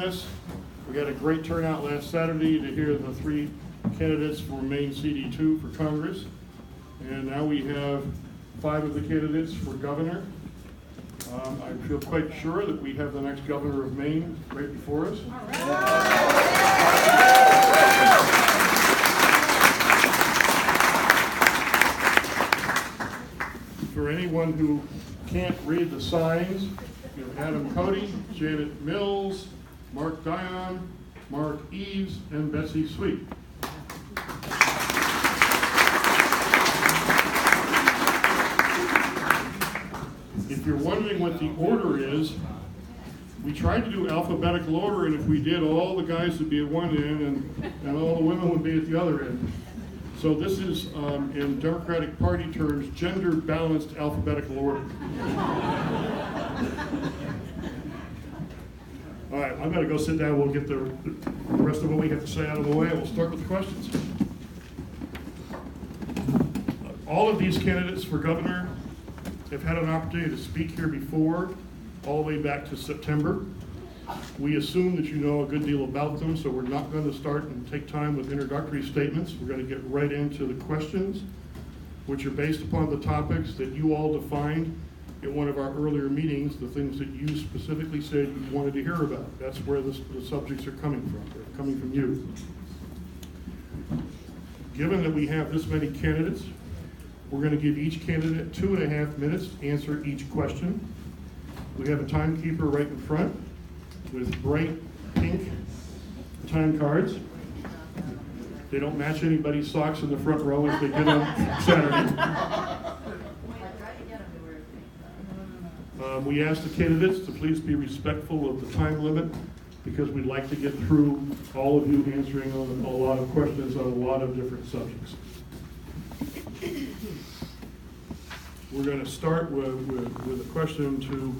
this. We got a great turnout last Saturday to hear the 3 candidates for Maine CD2 for Congress. And now we have 5 of the candidates for governor. I feel quite sure that we have the next governor of Maine right before us. All right. For anyone who can't read the signs, you have Adam Cody, Janet Mills, Mark Dion, Mark Eves, and Betsy Sweet. If you're wondering what the order is, we tried to do alphabetical order, and if we did, all the guys would be at one end and all the women would be at the other end. So this is, in Democratic Party terms, gender-balanced alphabetical order. All right, I'm going to go sit down. We'll get the rest of what we have to say out of the way. We'll start with the questions. All of these candidates for governor have had an opportunity to speak here before, all the way back to September. We assume that you know a good deal about them, so we're not going to start and take time with introductory statements. We're going to get right into the questions, which are based upon the topics that you all defined in one of our earlier meetings, the things that you specifically said you wanted to hear about. That's where the subjects are coming from. They're coming from you. Given that we have this many candidates, we're going to give each candidate 2.5 minutes to answer each question. We have a timekeeper right in front with bright pink time cards. They don't match anybody's socks in the front row as they did on Saturday. We ask the candidates to please be respectful of the time limit because we'd like to get through all of you answering on a lot of questions on a lot of different subjects. We're going to start with a question to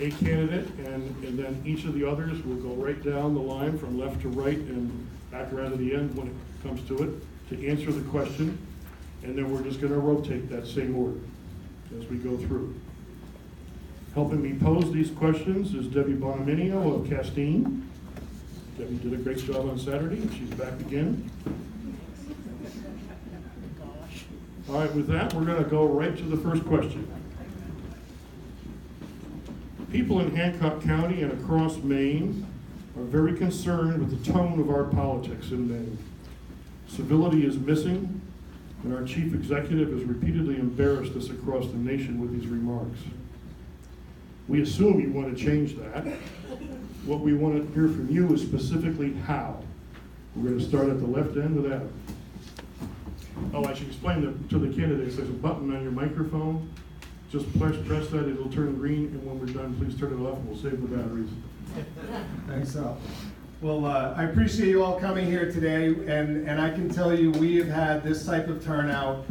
a candidate, and then each of the others will go right down the line from left to right and back around to the end when it comes to it to answer the question, and then we're just going to rotate that same order as we go through. Helping me pose these questions is Debbie Bonaminio of Castine. Debbie did a great job on Saturday, and she's back again. All right, with that, we're going to go right to the first question. People in Hancock County and across Maine are very concerned with the tone of our politics in Maine. Civility is missing, and our chief executive has repeatedly embarrassed us across the nation with these remarks. We assume you want to change that. What we want to hear from you is specifically how. We're going to start at the left end with Adam. Oh, I should explain to the candidates, there's a button on your microphone. Just press that, it'll turn green, and when we're done, please turn it off, and we'll save the batteries. Thanks, Al. Well, I appreciate you all coming here today, and I can tell you we have had this type of turnout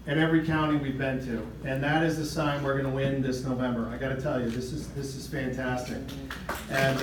in every county we've been to, and that is a sign we're going to win this November. I got to tell you, this is fantastic. And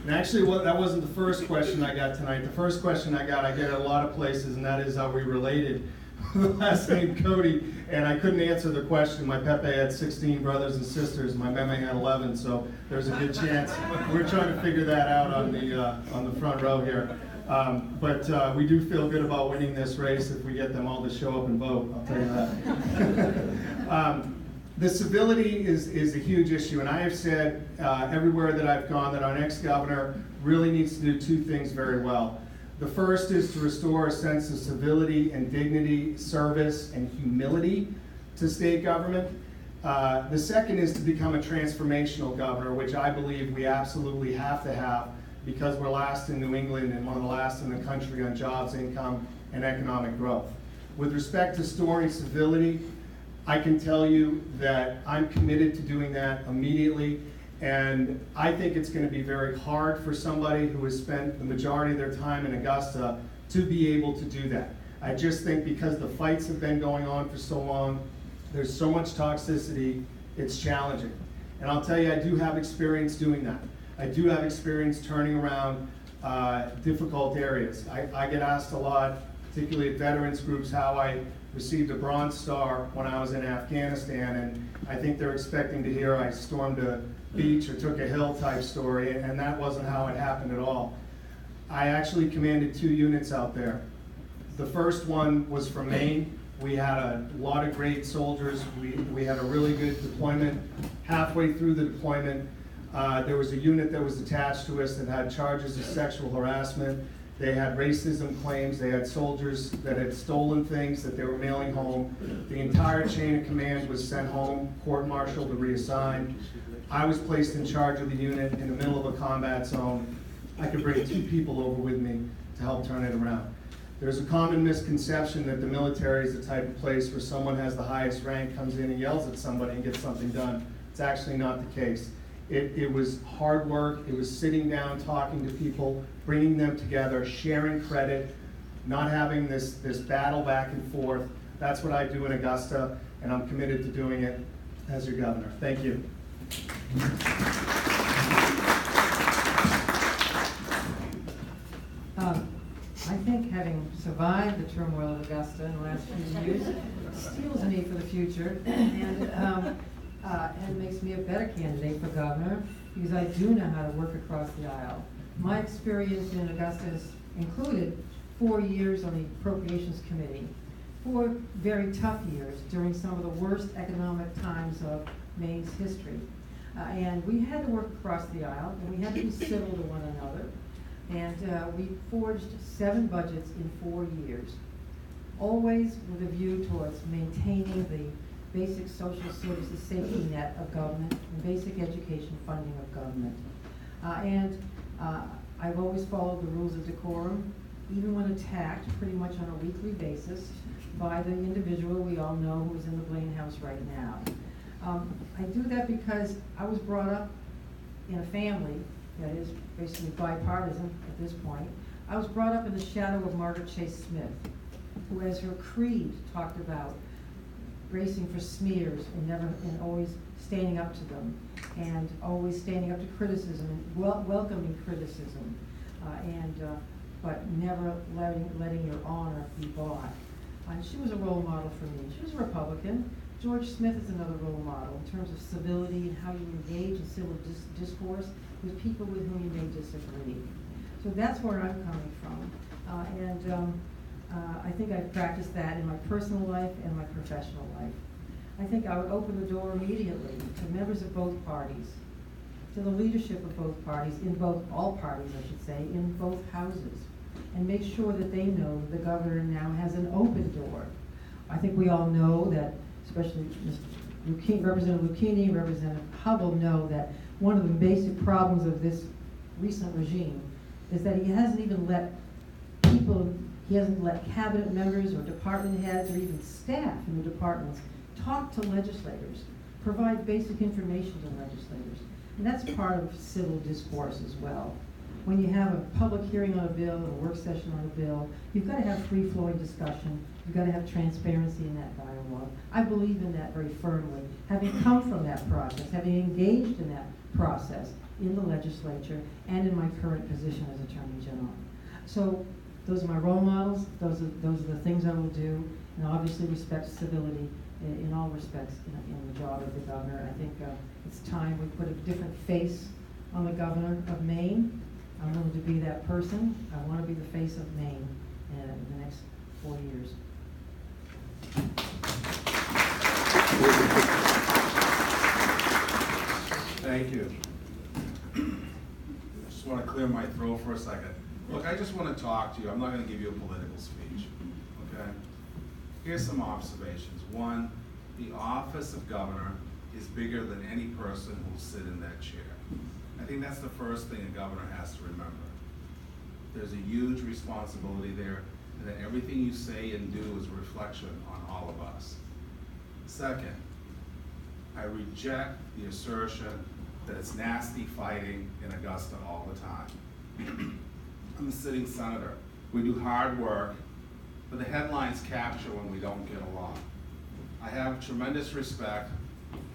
actually, that wasn't the first question I got tonight. The first question I get at a lot of places, and that is, are we related? The last name Cody, and I couldn't answer the question. My Pepe had 16 brothers and sisters. My Meme had 11, so there's a good chance. We're trying to figure that out on the front row here. But we do feel good about winning this race if we get them all to show up and vote, I'll tell you that. The civility is a huge issue, and I have said everywhere that I've gone that our next governor really needs to do 2 things very well. The first is to restore a sense of civility and dignity, service, and humility to state government. The second is to become a transformational governor, which I believe we absolutely have to have because we're last in New England and one of the last in the country on jobs, income, and economic growth. With respect to restoring civility, I can tell you that I'm committed to doing that immediately, and I think it's going to be very hard for somebody who has spent the majority of their time in Augusta to be able to do that. I just think because the fights have been going on for so long, there's so much toxicity, it's challenging. And I'll tell you, I do have experience doing that. I do have experience turning around difficult areas. I get asked a lot, particularly at veterans groups, how I received a Bronze Star when I was in Afghanistan, and I think they're expecting to hear I stormed a beach or took a hill type story, and that wasn't how it happened at all. I actually commanded 2 units out there. The first one was from Maine. We had a lot of great soldiers. We had a really good deployment. Halfway through the deployment, there was a unit that was attached to us that had charges of sexual harassment. They had racism claims. They had soldiers that had stolen things that they were mailing home. The entire chain of command was sent home, court-martialed and reassigned. I was placed in charge of the unit in the middle of a combat zone. I could bring 2 people over with me to help turn it around. There's a common misconception that the military is the type of place where someone has the highest rank, comes in and yells at somebody and gets something done. It's actually not the case. It was hard work. It was sitting down, talking to people, bringing them together, sharing credit, not having this battle back and forth. That's what I do in Augusta, and I'm committed to doing it as your governor. Thank you. I think having survived the turmoil of Augusta in the last few years steels me for the future, and makes me a better candidate for governor because I do know how to work across the aisle. My experience in Augusta has included 4 years on the Appropriations Committee, 4 very tough years during some of the worst economic times of Maine's history. And we had to work across the aisle, and we had to be civil to one another. And we forged 7 budgets in 4 years, always with a view towards maintaining the basic social services safety net of government and basic education funding of government. I've always followed the rules of decorum, even when attacked pretty much on a weekly basis by the individual we all know who is in the Blaine House right now. I do that because I was brought up in a family that is basically bipartisan at this point. I was brought up in the shadow of Margaret Chase Smith, who as her creed talked about bracing for smears and always standing up to them, and always standing up to criticism and welcoming criticism, but never letting your honor be bought. She was a role model for me. She was a Republican. George Smith is another role model in terms of civility and how you engage in civil discourse with people with whom you may disagree. So that's where I'm coming from. I think I've practiced that in my personal life and my professional life. I think I would open the door immediately to members of both parties, to the leadership of both parties, all parties I should say, in both houses, and make sure that they know that the governor now has an open door. I think we all know that, especially Representative Lucchini, Representative Hubble know that one of the basic problems of this recent regime is that he hasn't even let cabinet members or department heads or even staff in the departments talk to legislators, provide basic information to legislators. And that's part of civil discourse as well. When you have a public hearing on a bill, a work session on a bill, you've got to have free-flowing discussion. You've got to have transparency in that dialogue. I believe in that very firmly, having come from that process, having engaged in that process in the legislature and in my current position as Attorney General. So those are my role models. Those are the things I will do, and obviously respect civility in all respects in the job of the governor. I think it's time we put a different face on the governor of Maine. I'm willing to be that person. I want to be the face of Maine in the next 4 years. Thank you. I just want to clear my throat for a second. Look, I just want to talk to you. I'm not going to give you a political speech, okay? Here's some observations. One, the office of governor is bigger than any person who will sit in that chair. I think that's the first thing a governor has to remember. There's a huge responsibility there, and that everything you say and do is a reflection on all of us. Second, I reject the assertion that it's nasty fighting in Augusta all the time. I'm a sitting senator. We do hard work, but the headlines capture when we don't get along. I have tremendous respect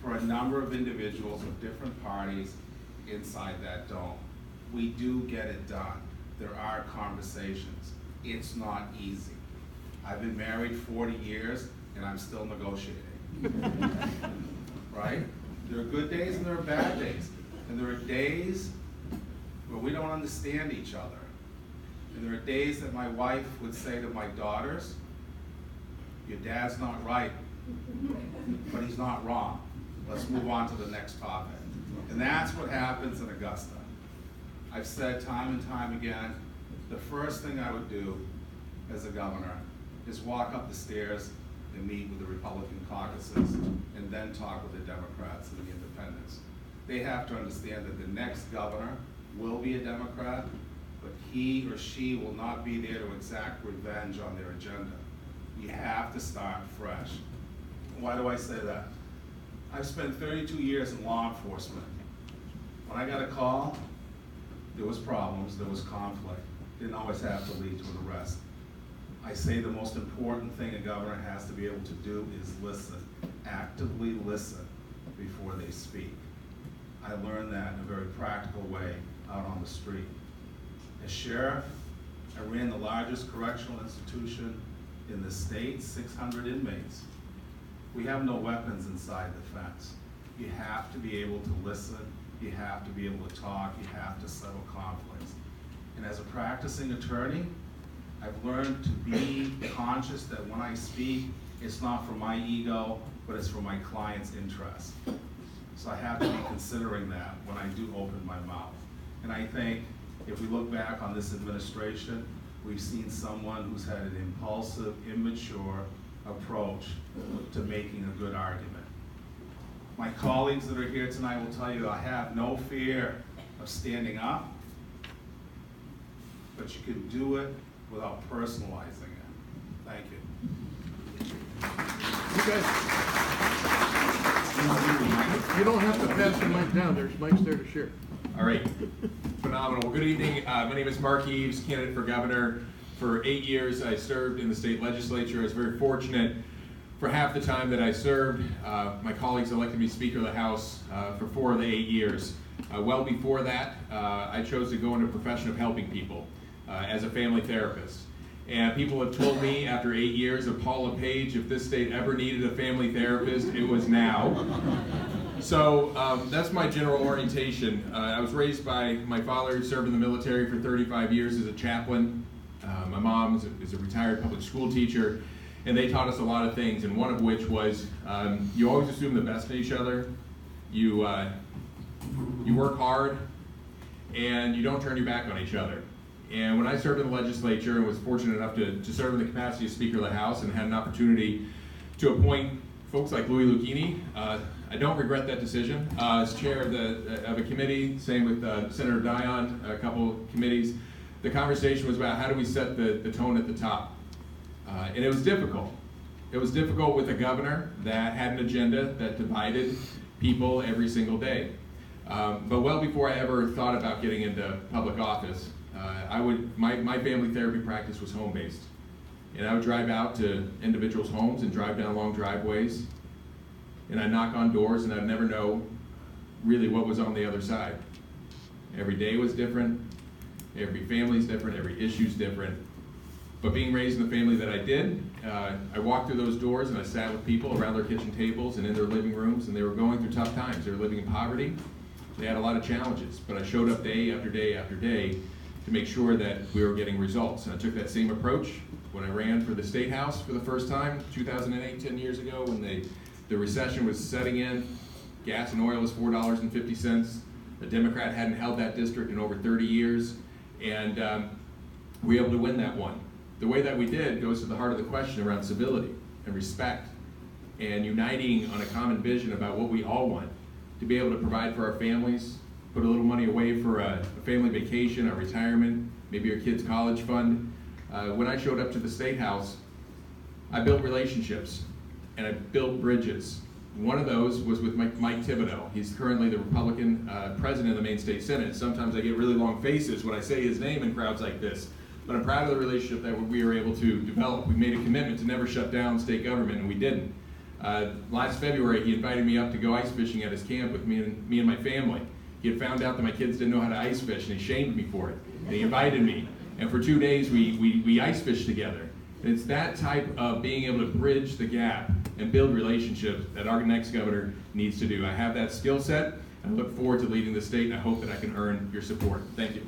for a number of individuals of different parties inside that dome. We do get it done. There are conversations. It's not easy. I've been married 40 years. and I'm still negotiating. Right? There are good days and there are bad days. And there are days where we don't understand each other. And there are days that my wife would say to my daughters, your dad's not right, but he's not wrong. Let's move on to the next topic. And that's what happens in Augusta. I've said time and time again, the first thing I would do as a governor is walk up the stairs and meet with the Republican caucuses and then talk with the Democrats and the independents. They have to understand that the next governor will be a Democrat, but he or she will not be there to exact revenge on their agenda. You have to start fresh. Why do I say that? I've spent 32 years in law enforcement. When I got a call, there was problems, there was conflict. Didn't always have to lead to an arrest. I say the most important thing a governor has to be able to do is listen, actively listen before they speak. I learned that in a very practical way out on the street. As sheriff, I ran the largest correctional institution in the state, 600 inmates. We have no weapons inside the fence. You have to be able to listen, you have to be able to talk, you have to settle conflicts. And as a practicing attorney, I've learned to be conscious that when I speak, it's not for my ego, but it's for my client's interest. So I have to be considering that when I do open my mouth. And I think if we look back on this administration, we've seen someone who's had an impulsive, immature approach to making a good argument. My colleagues that are here tonight will tell you I have no fear of standing up, but you can do it without personalizing it. Thank you. You guys, you don't have to pass the mic down. There's mics there to share. All right, phenomenal. Well, good evening. My name is Mark Eves, candidate for governor. For 8 years, I served in the state legislature. I was very fortunate for half the time that I served. My colleagues elected me Speaker of the House for 4 of the 8 years. Well before that, I chose to go into a profession of helping people as a family therapist. And people have told me after 8 years of Paula Page, if this state ever needed a family therapist, it was now. So that's my general orientation. I was raised by my father, who served in the military for 35 years as a chaplain. My mom is a retired public school teacher, and they taught us a lot of things, and one of which was you always assume the best in each other, you work hard, and you don't turn your back on each other. And when I served in the legislature and was fortunate enough to serve in the capacity of Speaker of the House and had an opportunity to appoint folks like Louis Lucchini, I don't regret that decision. As chair of a committee, same with Senator Dion, a couple committees, the conversation was about how do we set the tone at the top. And it was difficult. It was difficult with a governor that had an agenda that divided people every single day. But well before I ever thought about getting into public office, my family therapy practice was home-based. And I would drive out to individuals' homes and drive down long driveways, and I'd knock on doors and I'd never know really what was on the other side. Every day was different, every family's different, every issue's different. But being raised in the family that I did, I walked through those doors and I sat with people around their kitchen tables and in their living rooms, and they were going through tough times. They were living in poverty. They had a lot of challenges, but I showed up day after day after day to make sure that we were getting results. And I took that same approach when I ran for the State House for the first time, 2008, 10 years ago, when the recession was setting in. Gas and oil was $4.50. The Democrat hadn't held that district in over 30 years, and we were able to win that one. The way that we did goes to the heart of the question around civility and respect and uniting on a common vision about what we all want, to be able to provide for our families, put a little money away for a family vacation, a retirement, maybe your kid's college fund. When I showed up to the State House, I built relationships and I built bridges. One of those was with Mike Thibodeau. He's currently the Republican president of the Maine State Senate. Sometimes I get really long faces when I say his name in crowds like this, but I'm proud of the relationship that we were able to develop. We made a commitment to never shut down state government, and we didn't. Last February, he invited me up to go ice fishing at his camp with me and my family. He had found out that my kids didn't know how to ice fish, and he shamed me for it. And he invited me, and for 2 days we ice fished together. And it's that type of being able to bridge the gap and build relationships that our next governor needs to do. I have that skill set. I look forward to leading the state, and I hope that I can earn your support. Thank you.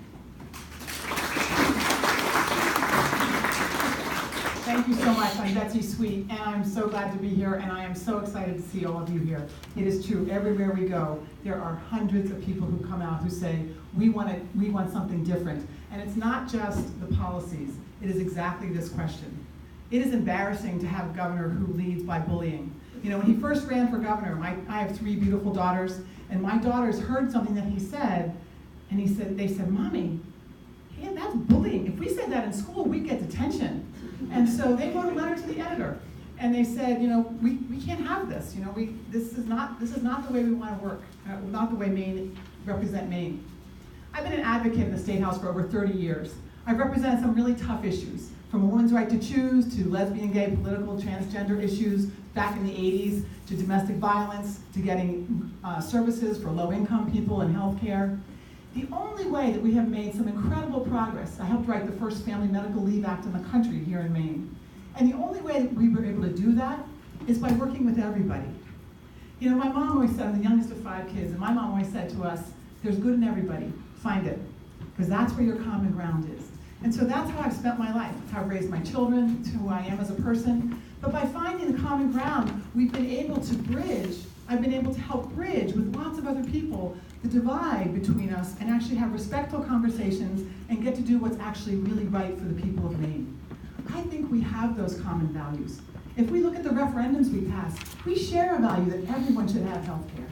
Thank you so much. I'm Betsy Sweet, and I'm so glad to be here, and I am so excited to see all of you here. It is true, everywhere we go, there are hundreds of people who come out who say, we want something different. And it's not just the policies, it is exactly this question. It is embarrassing to have a governor who leads by bullying. You know, when he first ran for governor, I have 3 beautiful daughters, and my daughters heard something that he said, and they said, Mommy, hey, that's bullying. If we said that in school, we'd get detention. And so they wrote a letter to the editor, and they said, you know, we can't have this. You know, this is not the way we want to work, not the way Maine represent Maine. I've been an advocate in the State House for over 30 years. I've represented some really tough issues, from a woman's right to choose, to lesbian, gay, political, transgender issues back in the 80s, to domestic violence, to getting services for low-income people and health care. The only way that we have made some incredible progress, I helped write the first Family Medical Leave Act in the country here in Maine. And the only way that we were able to do that is by working with everybody. You know, my mom always said, I'm the youngest of 5 kids, and my mom always said to us, there's good in everybody, find it, because that's where your common ground is. And so that's how I've spent my life. That's how I've raised my children, it's who I am as a person. But by finding the common ground, we've been able to bridge, I've been able to help bridge with lots of other people the divide between us and actually have respectful conversations and get to do what's actually really right for the people of Maine. I think we have those common values. If we look at the referendums we passed, we share a value that everyone should have health care.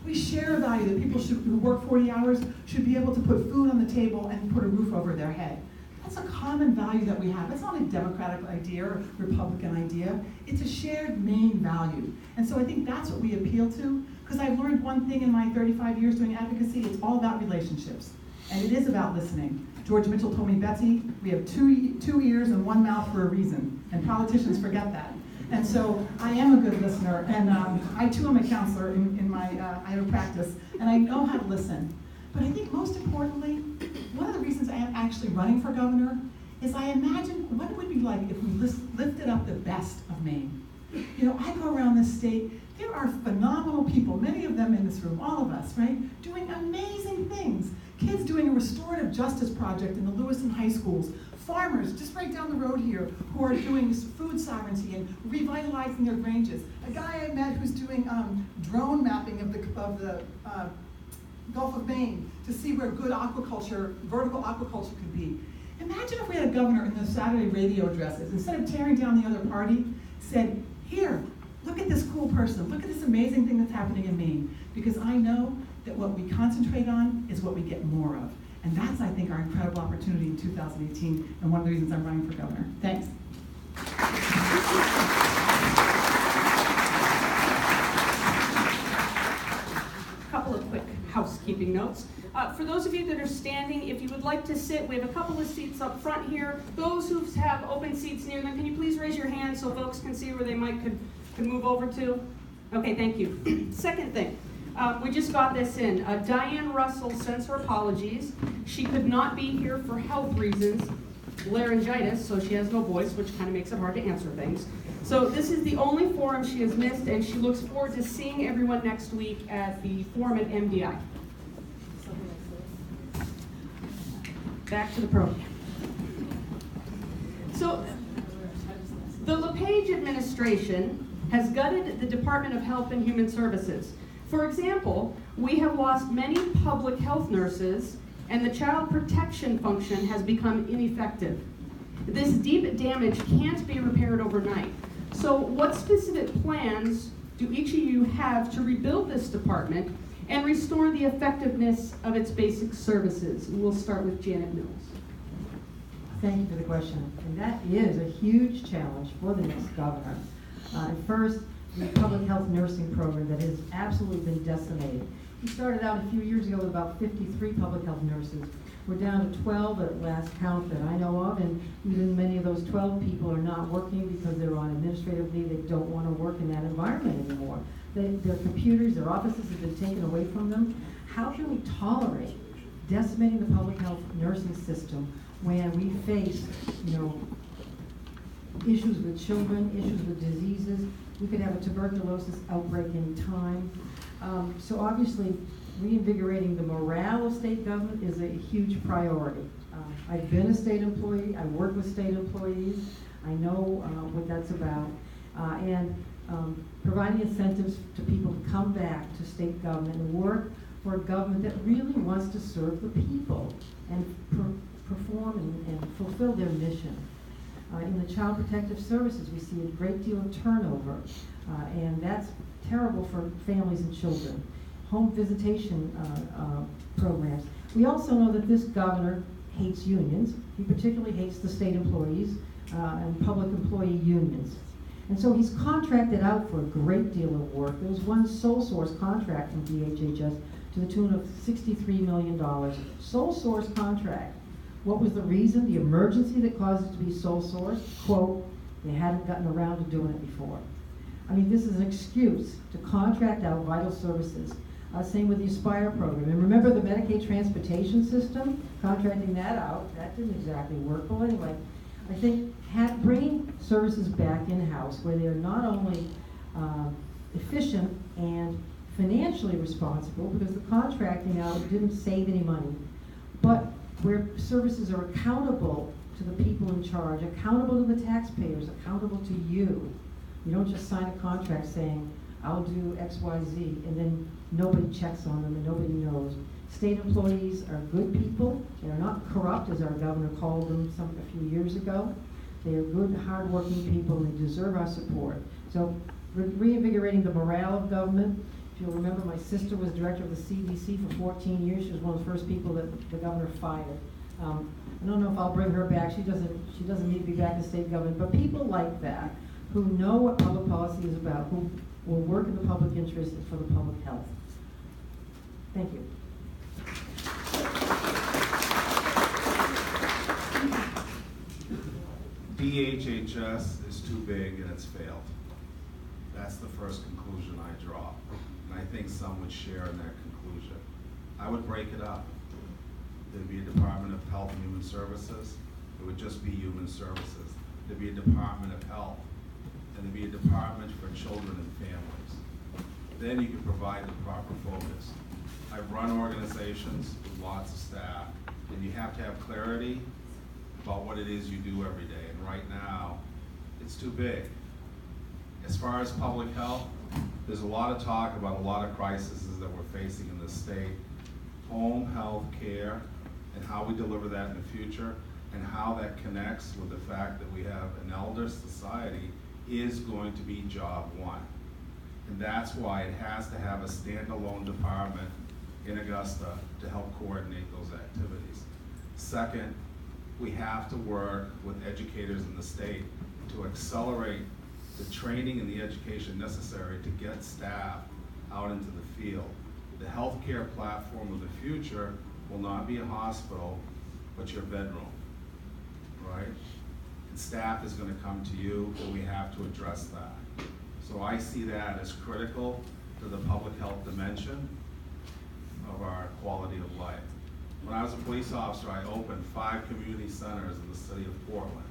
We share a value that people who work 40 hours should be able to put food on the table and put a roof over their head. That's a common value that we have. It's not a Democratic idea or Republican idea. It's a shared Maine value. And so I think that's what we appeal to, because I've learned one thing in my 35 years doing advocacy, it's all about relationships. And it is about listening. George Mitchell told me, Betsy, we have two ears and one mouth for a reason. And politicians forget that. And so I am a good listener. And I too am a counselor in my, I have a practice. And I know how to listen. But I think most importantly, one of the reasons I am actually running for governor is I imagine what it would be like if we lifted up the best of Maine. You know, I go around this state, there are phenomenal people, many of them in this room, all of us, right, doing amazing things. Kids doing a restorative justice project in the Lewiston high schools, farmers just right down the road here who are doing food sovereignty and revitalizing their ranges. A guy I met who's doing drone mapping of the Gulf of Maine to see where good aquaculture, vertical aquaculture could be. Imagine if we had a governor in the Saturday radio addresses, instead of tearing down the other party, said, here, look at this cool person, look at this amazing thing that's happening in Maine. Because I know that what we concentrate on is what we get more of. And that's, I think, our incredible opportunity in 2018, and one of the reasons I'm running for governor. Thanks. Couple of quick housekeeping notes. For those of you that are standing, if you would like to sit, we have a couple of seats up front here. Those who have open seats near them, can you please raise your hand so folks can see where they could move over to? Okay, thank you. Second thing, we just got this in. Diane Russell sends her apologies. She could not be here for health reasons, laryngitis, so she has no voice, which kind of makes it hard to answer things. So this is the only forum she has missed, and she looks forward to seeing everyone next week at the forum at MDI. Back to the program. So the LePage administration has gutted the Department of Health and Human Services. For example, we have lost many public health nurses, and the child protection function has become ineffective. This deep damage can't be repaired overnight. So what specific plans do each of you have to rebuild this department and restore the effectiveness of its basic services? We'll start with Janet Mills. Thank you for the question. And that is a huge challenge for the next governor. First, the public health nursing program that has absolutely been decimated. We started out a few years ago with about 53 public health nurses. We're down to 12 at last count that I know of, and even many of those 12 people are not working because they're on administrative leave. They don't want to work in that environment anymore. Their computers, their offices have been taken away from them. How can we tolerate decimating the public health nursing system when we face, issues with children, issues with diseases. We could have a tuberculosis outbreak any time. So obviously, reinvigorating the morale of state government is a huge priority. I've been a state employee, I work with state employees, I know what that's about. And providing incentives to people to come back to state government and work for a government that really wants to serve the people and perform and fulfill their mission. In the Child Protective Services, we see a great deal of turnover, and that's terrible for families and children. Home visitation programs. We also know that this governor hates unions. He particularly hates the state employees and public employee unions. And so he's contracted out for a great deal of work. There was one sole source contract from DHHS to the tune of $63 million. Sole source contract. What was the reason, the emergency that caused it to be sole source? Quote, they hadn't gotten around to doing it before. I mean, this is an excuse to contract out vital services. Same with the Aspire program. And remember the Medicaid transportation system? Contracting that out, that didn't exactly work. Well, anyway, I think bringing services back in-house where they're not only efficient and financially responsible, because the contracting out didn't save any money, but where services are accountable to the people in charge, accountable to the taxpayers, accountable to you. You don't just sign a contract saying, I'll do X, Y, Z, and then nobody checks on them and nobody knows. State employees are good people. They're not corrupt, as our governor called them a few years ago. They are good, hardworking people, and they deserve our support. So reinvigorating the morale of government. If you'll remember, my sister was director of the CDC for 14 years. She was one of the first people that the governor fired. I don't know if I'll bring her back. She doesn't need to be back in state government. But people like that, who know what public policy is about, who will work in the public interest and for the public health. Thank you. DHHS is too big and it's failed. That's the first conclusion I draw. And I think some would share in that conclusion. I would break it up. There'd be a Department of Health and Human Services. It would just be Human Services. There'd be a Department of Health. And there'd be a Department for Children and Families. Then you can provide the proper focus. I've run organizations with lots of staff, and you have to have clarity about what it is you do every day. And right now, it's too big. As far as public health, there's a lot of talk about a lot of crises that we're facing in this state. Home health care and how we deliver that in the future and how that connects with the fact that we have an elder society is going to be job one. And that's why it has to have a standalone department in Augusta to help coordinate those activities. Second, we have to work with educators in the state to accelerate the training and the education necessary to get staff out into the field. The healthcare platform of the future will not be a hospital, but your bedroom, right? And staff is going to come to you, and we have to address that. So I see that as critical to the public health dimension of our quality of life. When I was a police officer, I opened 5 community centers in the city of Portland.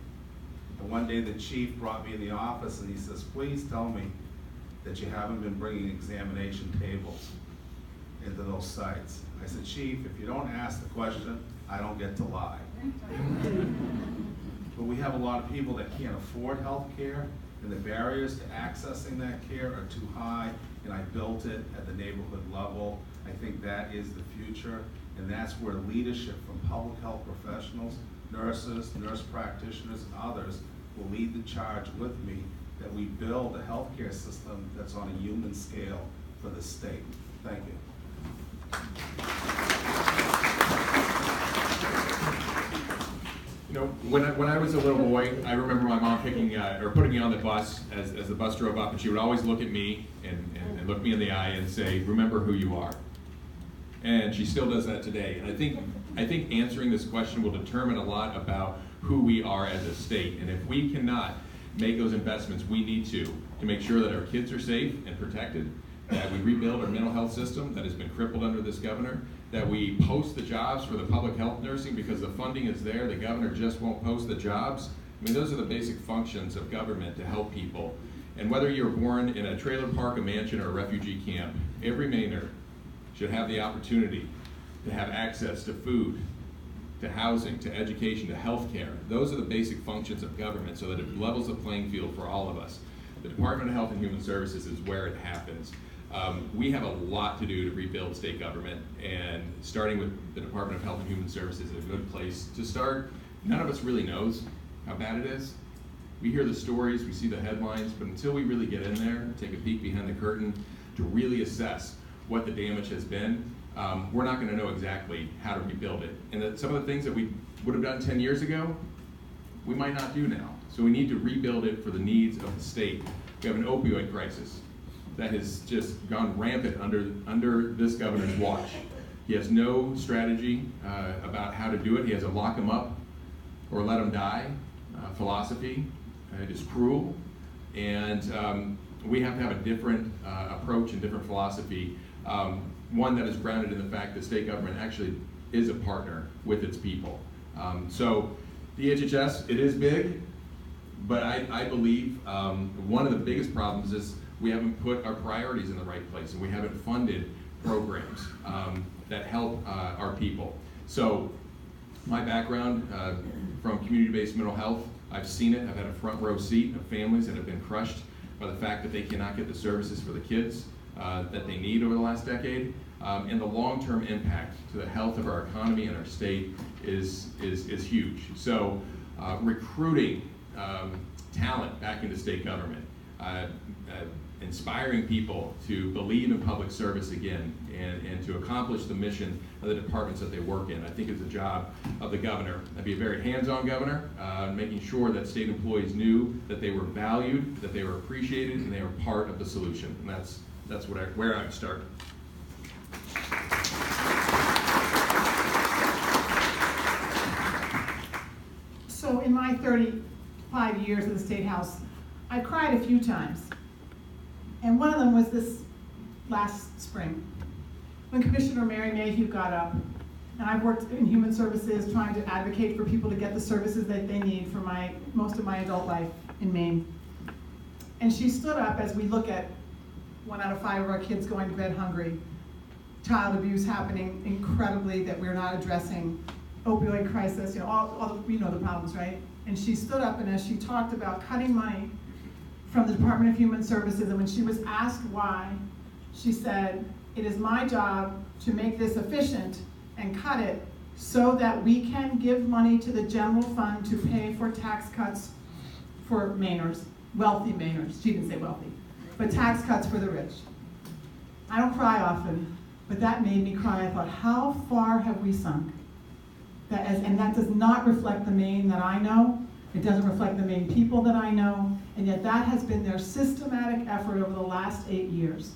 And one day the chief brought me in the office and he says, please tell me that you haven't been bringing examination tables into those sites. I said, Chief, if you don't ask the question, I don't get to lie. But we have a lot of people that can't afford health care, and the barriers to accessing that care are too high, and I built it at the neighborhood level. I think that is the future, and that's where leadership from public health professionals, nurses, nurse practitioners, and others will lead the charge with me that we build a healthcare system that's on a human scale for the state. Thank you. You know, when I was a little boy, I remember my mom putting me on the bus as the bus drove up, and she would always look at me and look me in the eye and say, remember who you are. And she still does that today. And I think answering this question will determine a lot about who we are as a state. And if we cannot make those investments we need to make sure that our kids are safe and protected, that we rebuild our mental health system that has been crippled under this governor, that we post the jobs for the public health nursing because the funding is there, the governor just won't post the jobs, I mean, those are the basic functions of government to help people. And whether you're born in a trailer park, a mansion, or a refugee camp, every Mainer should have the opportunity to have access to food, to housing, to education, to health care. Those are the basic functions of government so that it levels the playing field for all of us. The Department of Health and Human Services is where it happens. We have a lot to do to rebuild state government, and starting with the Department of Health and Human Services is a good place to start. None of us really knows how bad it is. We hear the stories, we see the headlines, but until we really get in there, take a peek behind the curtain to really assess what the damage has been, we're not going to know exactly how to rebuild it. And that some of the things that we would have done 10 years ago, we might not do now. So we need to rebuild it for the needs of the state. We have an opioid crisis that has just gone rampant under this governor's watch. He has no strategy about how to do it. He has a lock them up or let them die philosophy. It is cruel, and we have to have a different approach and different philosophy, one that is grounded in the fact that state government actually is a partner with its people. So the HHS, it is big, but I believe one of the biggest problems is we haven't put our priorities in the right place, and we haven't funded programs that help our people. So my background from community-based mental health, I've seen it. I've had a front row seat of families that have been crushed by the fact that they cannot get the services for the kids that they need over the last decade. And the long-term impact to the health of our economy and our state is huge. So recruiting talent back into state government, inspiring people to believe in public service again and to accomplish the mission of the departments that they work in, I think is the job of the governor. I'd be a very hands-on governor, making sure that state employees knew that they were valued, that they were appreciated, and they were part of the solution. And that's where I would start. So in my 35 years at the State House, I cried a few times. And one of them was this last spring, when Commissioner Mary Mayhew got up, and I've worked in human services trying to advocate for people to get the services that they need for most of my adult life in Maine. And she stood up as we look at 1 out of 5 of our kids going to bed hungry, child abuse happening incredibly that we're not addressing, opioid crisis, you know the problems, right? And she stood up, and as she talked about cutting money from the Department of Human Services, and when she was asked why, she said, "It is my job to make this efficient and cut it so that we can give money to the general fund to pay for tax cuts for Mainers, wealthy Mainers." She didn't say wealthy, but tax cuts for the rich. I don't cry often, but that made me cry. I thought, how far have we sunk? And that does not reflect the Maine that I know. It doesn't reflect the Maine people that I know, and yet that has been their systematic effort over the last 8 years.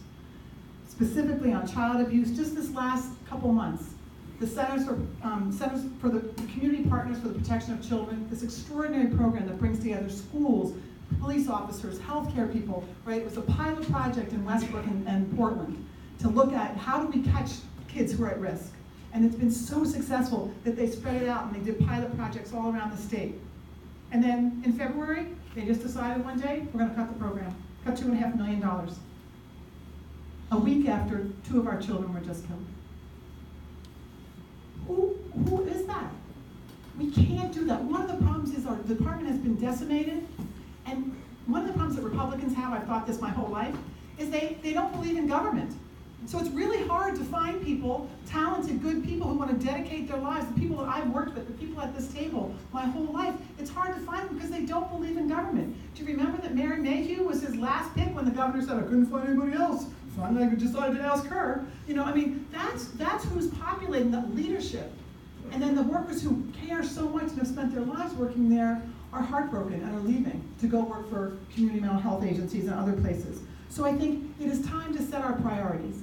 Specifically on child abuse, just this last couple months, the Centers for the Community Partners for the Protection of Children, this extraordinary program that brings together schools, police officers, healthcare people, right? It was a pilot project in Westbrook and Portland to look at how do we catch kids who are at risk. And it's been so successful that they spread it out and they did pilot projects all around the state. And then in February, they just decided one day, we're gonna cut the program, cut $2.5 million. A week after 2 of our children were just killed. Who is that? We can't do that. One of the problems is our department has been decimated, and one of the problems that Republicans have, I've thought this my whole life, is they don't believe in government. So it's really hard to find people, talented, good people who want to dedicate their lives, the people that I've worked with, the people at this table my whole life. It's hard to find them because they don't believe in government. Do you remember that Mary Mayhew was his last pick when the governor said, I couldn't find anybody else? Finally, I decided to ask her. That's who's populating that leadership. And then the workers who care so much and have spent their lives working there are heartbroken and are leaving to go work for community mental health agencies and other places. So I think it is time to set our priorities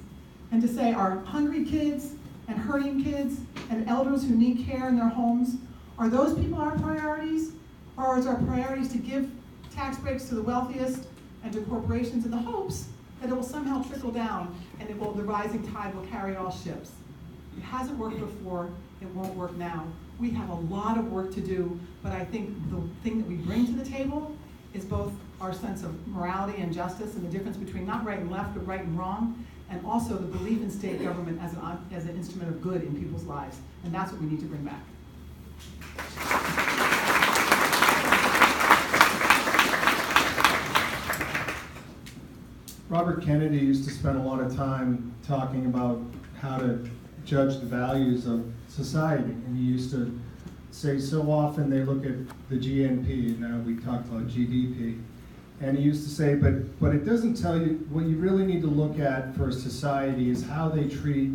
and to say our hungry kids and hurting kids and elders who need care in their homes, are those people our priorities? Or is our priorities to give tax breaks to the wealthiest and to corporations in the hopes that it will somehow trickle down and the rising tide will carry all ships? It hasn't worked before, it won't work now. We have a lot of work to do, but I think the thing that we bring to the table is both our sense of morality and justice and the difference between not right and left, but right and wrong, and also the belief in state government as an instrument of good in people's lives. And that's what we need to bring back. Robert Kennedy used to spend a lot of time talking about how to judge the values of society. And he used to say so often they look at the GNP, now we talked about GDP. And he used to say, but it doesn't tell you, what you really need to look at for a society is how they treat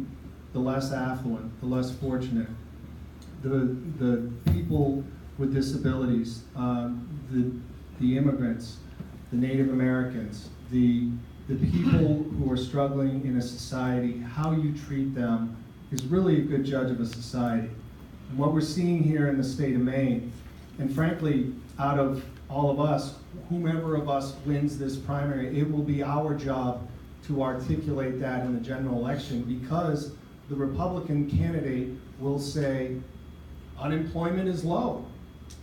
the less affluent, the less fortunate, the people with disabilities, the immigrants, the Native Americans, the people who are struggling in a society. How you treat them is really a good judge of a society. And what we're seeing here in the state of Maine, and frankly, out of all of us, whomever of us wins this primary, it will be our job to articulate that in the general election, because the Republican candidate will say, unemployment is low,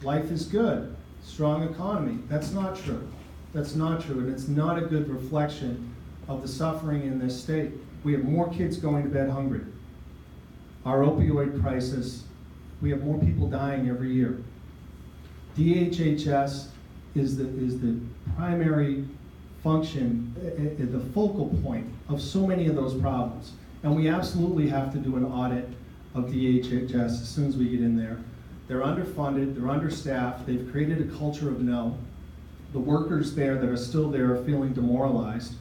life is good, strong economy. That's not true. That's not true, and it's not a good reflection of the suffering in this state. We have more kids going to bed hungry. Our opioid crisis, we have more people dying every year. DHHS is the primary function, the focal point of so many of those problems. And we absolutely have to do an audit of DHHS as soon as we get in there. They're underfunded, they're understaffed, they've created a culture of no. The workers there that are still there are feeling demoralized.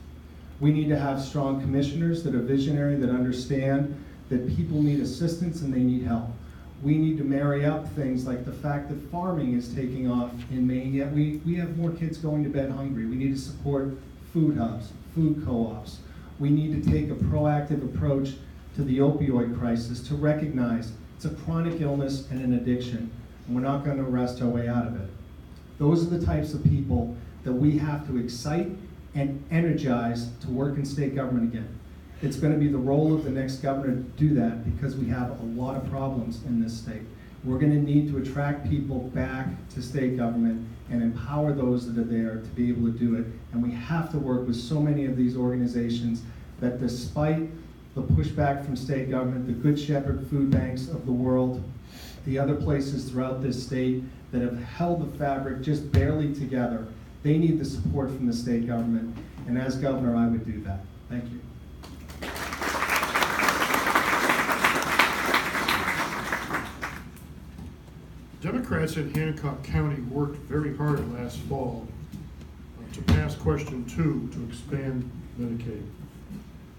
We need to have strong commissioners that are visionary, that understand that people need assistance and they need help. We need to marry up things like the fact that farming is taking off in Maine, yet we have more kids going to bed hungry. We need to support food hubs, food co-ops. We need to take a proactive approach to the opioid crisis to recognize it's a chronic illness and an addiction, and we're not going to rest our way out of it. Those are the types of people that we have to excite and energize to work in state government again. It's going to be the role of the next governor to do that, because we have a lot of problems in this state. We're going to need to attract people back to state government and empower those that are there to be able to do it. And we have to work with so many of these organizations that, despite the pushback from state government, the Good Shepherd food banks of the world, the other places throughout this state that have held the fabric just barely together, they need the support from the state government. And as governor, I would do that. Thank you. Democrats in Hancock County worked very hard last fall to pass question 2 to expand Medicaid.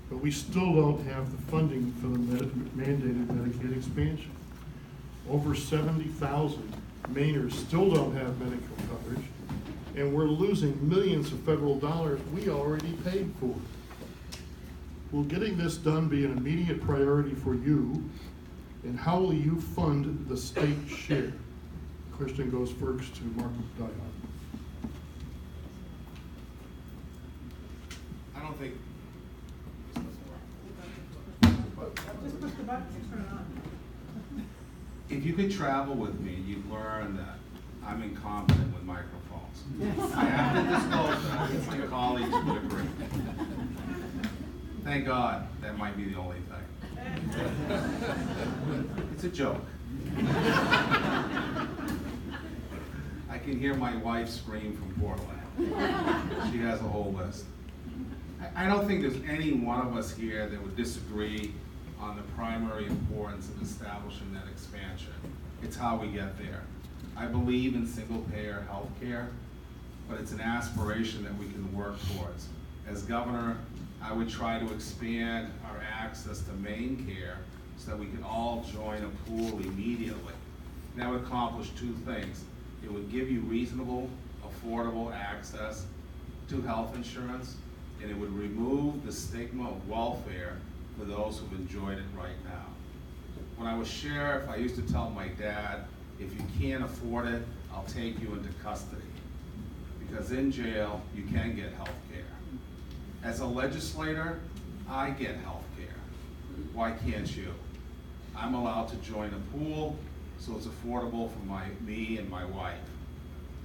But we still don't have the funding for the mandated Medicaid expansion. Over 70,000 Mainers still don't have medical coverage, and we're losing millions of federal dollars we already paid for. Will getting this done be an immediate priority for you, and how will you fund the state share? The question goes first to Mark Dihart. I don't think. Just push the button and turn it on. If you could travel with me, you'd learn that I'm incompetent with microphones. I have to disclose that, I think my colleagues would agree. Thank God, that might be the only thing. It's a joke. I can hear my wife scream from Portland. She has a whole list. I don't think there's any one of us here that would disagree on the primary importance of establishing that expansion. It's how we get there. I believe in single-payer health care, but it's an aspiration that we can work towards. As governor, I would try to expand our access to Maine care so that we can all join a pool immediately. And that would accomplish 2 things. It would give you reasonable, affordable access to health insurance, and it would remove the stigma of welfare for those who've enjoyed it right now. When I was sheriff, I used to tell my dad, if you can't afford it, I'll take you into custody. Because in jail, you can get health care. As a legislator, I get health care. Why can't you? I'm allowed to join a pool, so it's affordable for me and my wife.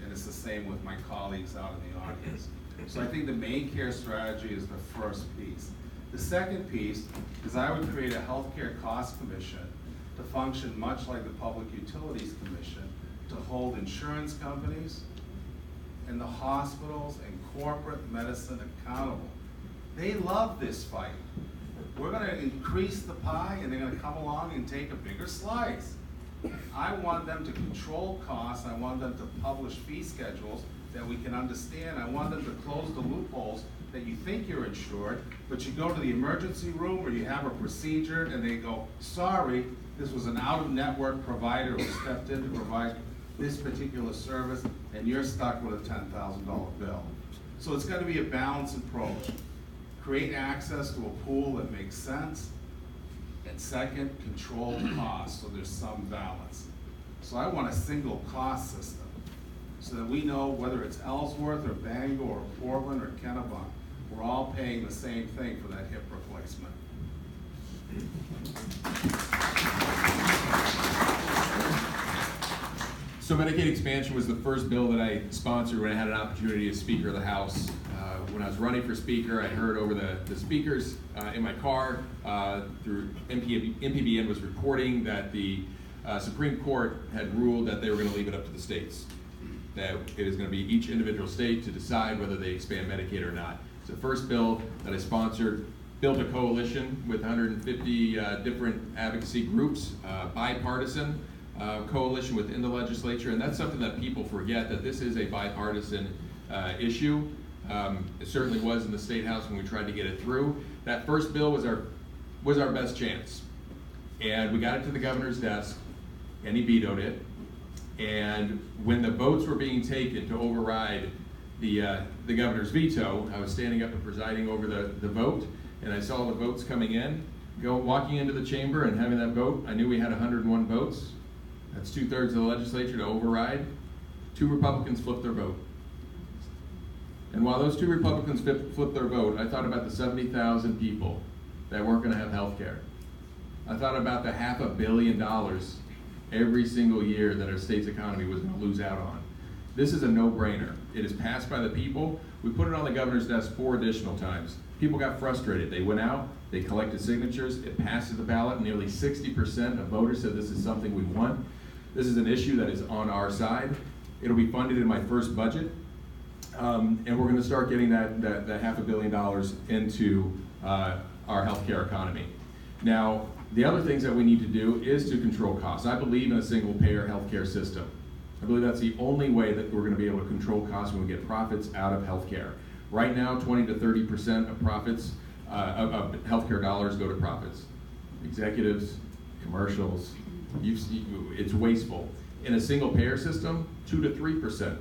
And it's the same with my colleagues out in the audience. So I think the main care strategy is the first piece. The second piece is I would create a healthcare cost commission to function much like the Public Utilities Commission, to hold insurance companies and the hospitals and corporate medicine accountable. They love this fight. We're gonna increase the pie and they're gonna come along and take a bigger slice. I want them to control costs. I want them to publish fee schedules that we can understand. I want them to close the loopholes that you think you're insured, but you go to the emergency room or you have a procedure and they go, sorry, this was an out-of-network provider who stepped in to provide this particular service and you're stuck with a $10,000 bill. So it's gotta be a balanced approach. Create access to a pool that makes sense, and second, control costs so there's some balance. So I want a single cost system so that we know whether it's Ellsworth or Bangor or Portland or Kennebunk, we're all paying the same thing for that hip replacement. So Medicaid expansion was the first bill that I sponsored when I had an opportunity as Speaker of the House. When I was running for Speaker, I heard over the speakers in my car through MPBN was reporting that the Supreme Court had ruled that they were going to leave it up to the states. That it is going to be each individual state to decide whether they expand Medicaid or not. It's the first bill that I sponsored, built a coalition with 150 different advocacy groups, bipartisan coalition within the legislature, and that's something that people forget, that this is a bipartisan issue. It certainly was in the State House when we tried to get it through. That first bill was our best chance. And we got it to the governor's desk, and he vetoed it. And when the votes were being taken to override the governor's veto, I was standing up and presiding over the vote, and I saw the votes coming in, walking into the chamber and having that vote. I knew we had 101 votes. That's 2/3 of the legislature to override. 2 Republicans flipped their vote. And while those 2 Republicans flipped their vote, I thought about the 70,000 people that weren't going to have health care. I thought about the $500 million every single year that our state's economy was going to lose out on. This is a no-brainer. It is passed by the people. We put it on the governor's desk 4 additional times. People got frustrated. They went out, they collected signatures, it passed the ballot. Nearly 60% of voters said this is something we want. This is an issue that is on our side. It'll be funded in my first budget. And we're going to start getting that $500 million into our healthcare economy. Now, the other things that we need to do is to control costs. I believe in a single payer healthcare system. I believe that's the only way that we're going to be able to control costs when we get profits out of healthcare. Right now, 20 to 30% of profits, of healthcare dollars go to profits. Executives, commercials, it's wasteful. In a single payer system, 2 to 3%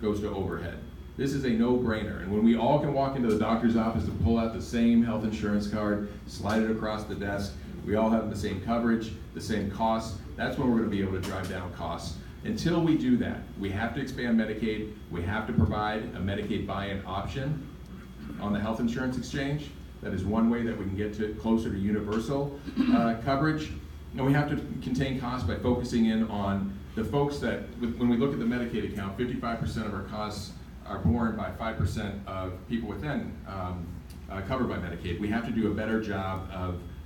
goes to overhead. This is a no-brainer, and when we all can walk into the doctor's office and pull out the same health insurance card, slide it across the desk, we all have the same coverage, the same costs, that's when we're going to be able to drive down costs. Until we do that, we have to expand Medicaid, we have to provide a Medicaid buy-in option on the health insurance exchange. That is one way that we can get to closer to universal coverage. And we have to contain costs by focusing in on the folks that, when we look at the Medicaid account, 55% of our costs are borne by 5% of people within covered by Medicaid. We have to do a better job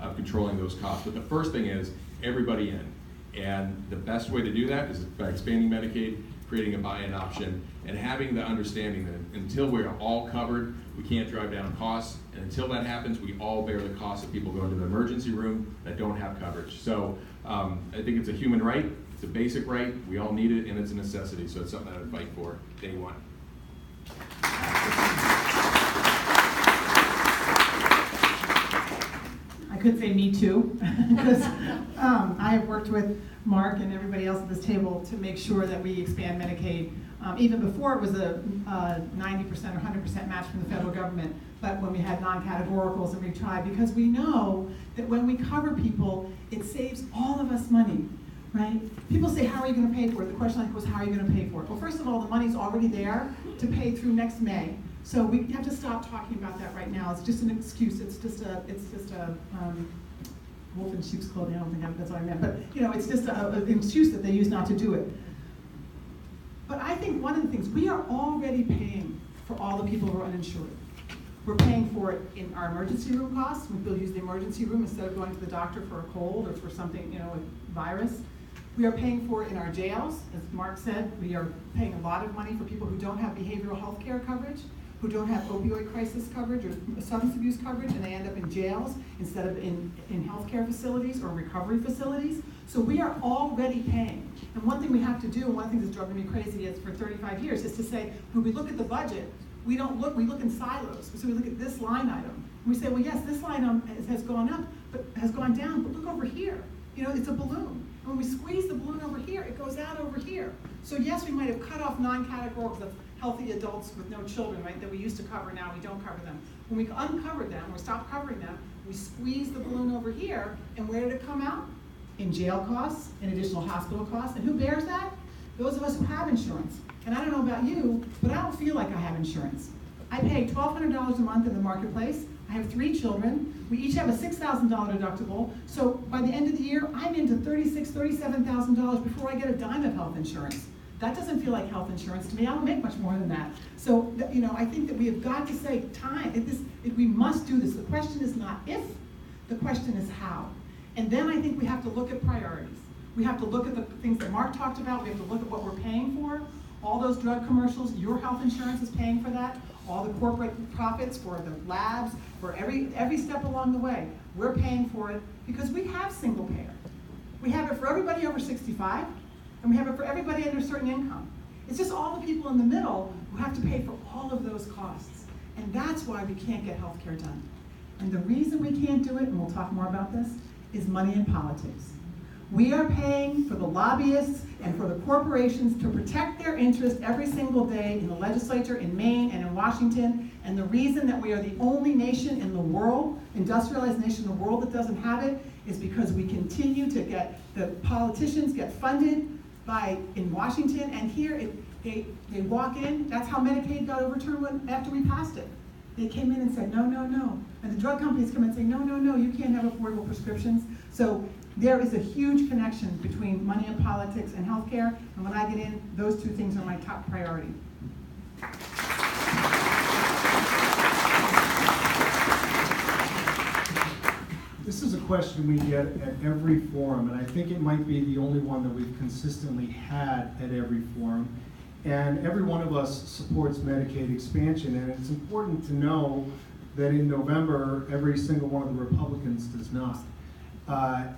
of controlling those costs. But the first thing is everybody in. And the best way to do that is by expanding Medicaid, creating a buy-in option, and having the understanding that until we're all covered, we can't drive down costs. And until that happens, we all bear the cost of people going to the emergency room that don't have coverage. So I think it's a human right, it's a basic right, we all need it, and it's a necessity. So it's something I would fight for day one. I could say me too, because I have worked with Mark and everybody else at this table to make sure that we expand Medicaid. Even before it was a 90% or 100% match from the federal government, but when we had non-categoricals and we tried, because we know that when we cover people, it saves all of us money, right? People say, how are you going to pay for it? The question was, how are you going to pay for it? Well, first of all, the money's already there to pay through next May. So we have to stop talking about that right now. It's just an excuse. It's just a wolf in sheep's clothing, I don't think that's what I meant, but, you know, it's just an excuse that they use not to do it. But I think one of the things, we are already paying for all the people who are uninsured. We're paying for it in our emergency room costs, when people use the emergency room instead of going to the doctor for a cold or for something, you know, a virus. We are paying for it in our jails, as Mark said. We are paying a lot of money for people who don't have behavioral health care coverage, who don't have opioid crisis coverage or substance abuse coverage, and they end up in jails instead of in healthcare facilities or recovery facilities. So we are already paying. And one thing we have to do, and one of the things that's driving me crazy is for 35 years, is to say, when we look at the budget, we look in silos. So we look at this line item. And we say, well, yes, this line item has gone up, but has gone down, but look over here. You know, it's a balloon. And when we squeeze the balloon over here, it goes out over here. So yes, we might have cut off non-categorical of healthy adults with no children, right, that we used to cover, now we don't cover them. When we uncovered them, we stopped covering them, we squeezed the balloon over here, and where did it come out? In jail costs, in additional hospital costs, and who bears that? Those of us who have insurance. And I don't know about you, but I don't feel like I have insurance. I pay $1,200 a month in the marketplace. I have 3 children. We each have a $6,000 deductible. So by the end of the year, I'm into $36,000, $37,000 before I get a dime of health insurance. That doesn't feel like health insurance to me. I don't make much more than that. So, you know, I think that we have got to say we must do this. The question is not if, the question is how. And then I think we have to look at priorities. We have to look at the things that Mark talked about. We have to look at what we're paying for. All those drug commercials, your health insurance is paying for that. All the corporate profits for the labs, for every step along the way. We're paying for it because we have single payer. We have it for everybody over 65, and we have it for everybody under a certain income. It's just all the people in the middle who have to pay for all of those costs. And that's why we can't get health care done. And the reason we can't do it, and we'll talk more about this, is money in politics. We are paying for the lobbyists and for the corporations to protect their interests every single day in the legislature, in Maine and in Washington. And the reason that we are the only nation in the world, industrialized nation in the world, that doesn't have it is because we continue to get, the politicians get funded in Washington, and here they walk in. That's how Medicaid got overturned after we passed it. They came in and said, no, no, no. And the drug companies come in and say, no, no, no, you can't have affordable prescriptions. So there is a huge connection between money in politics and healthcare. And when I get in, those 2 things are my top priority. This is a question we get at every forum, and I think it might be the only one that we've consistently had at every forum. And every one of us supports Medicaid expansion, and it's important to know that in November, every single one of the Republicans does not.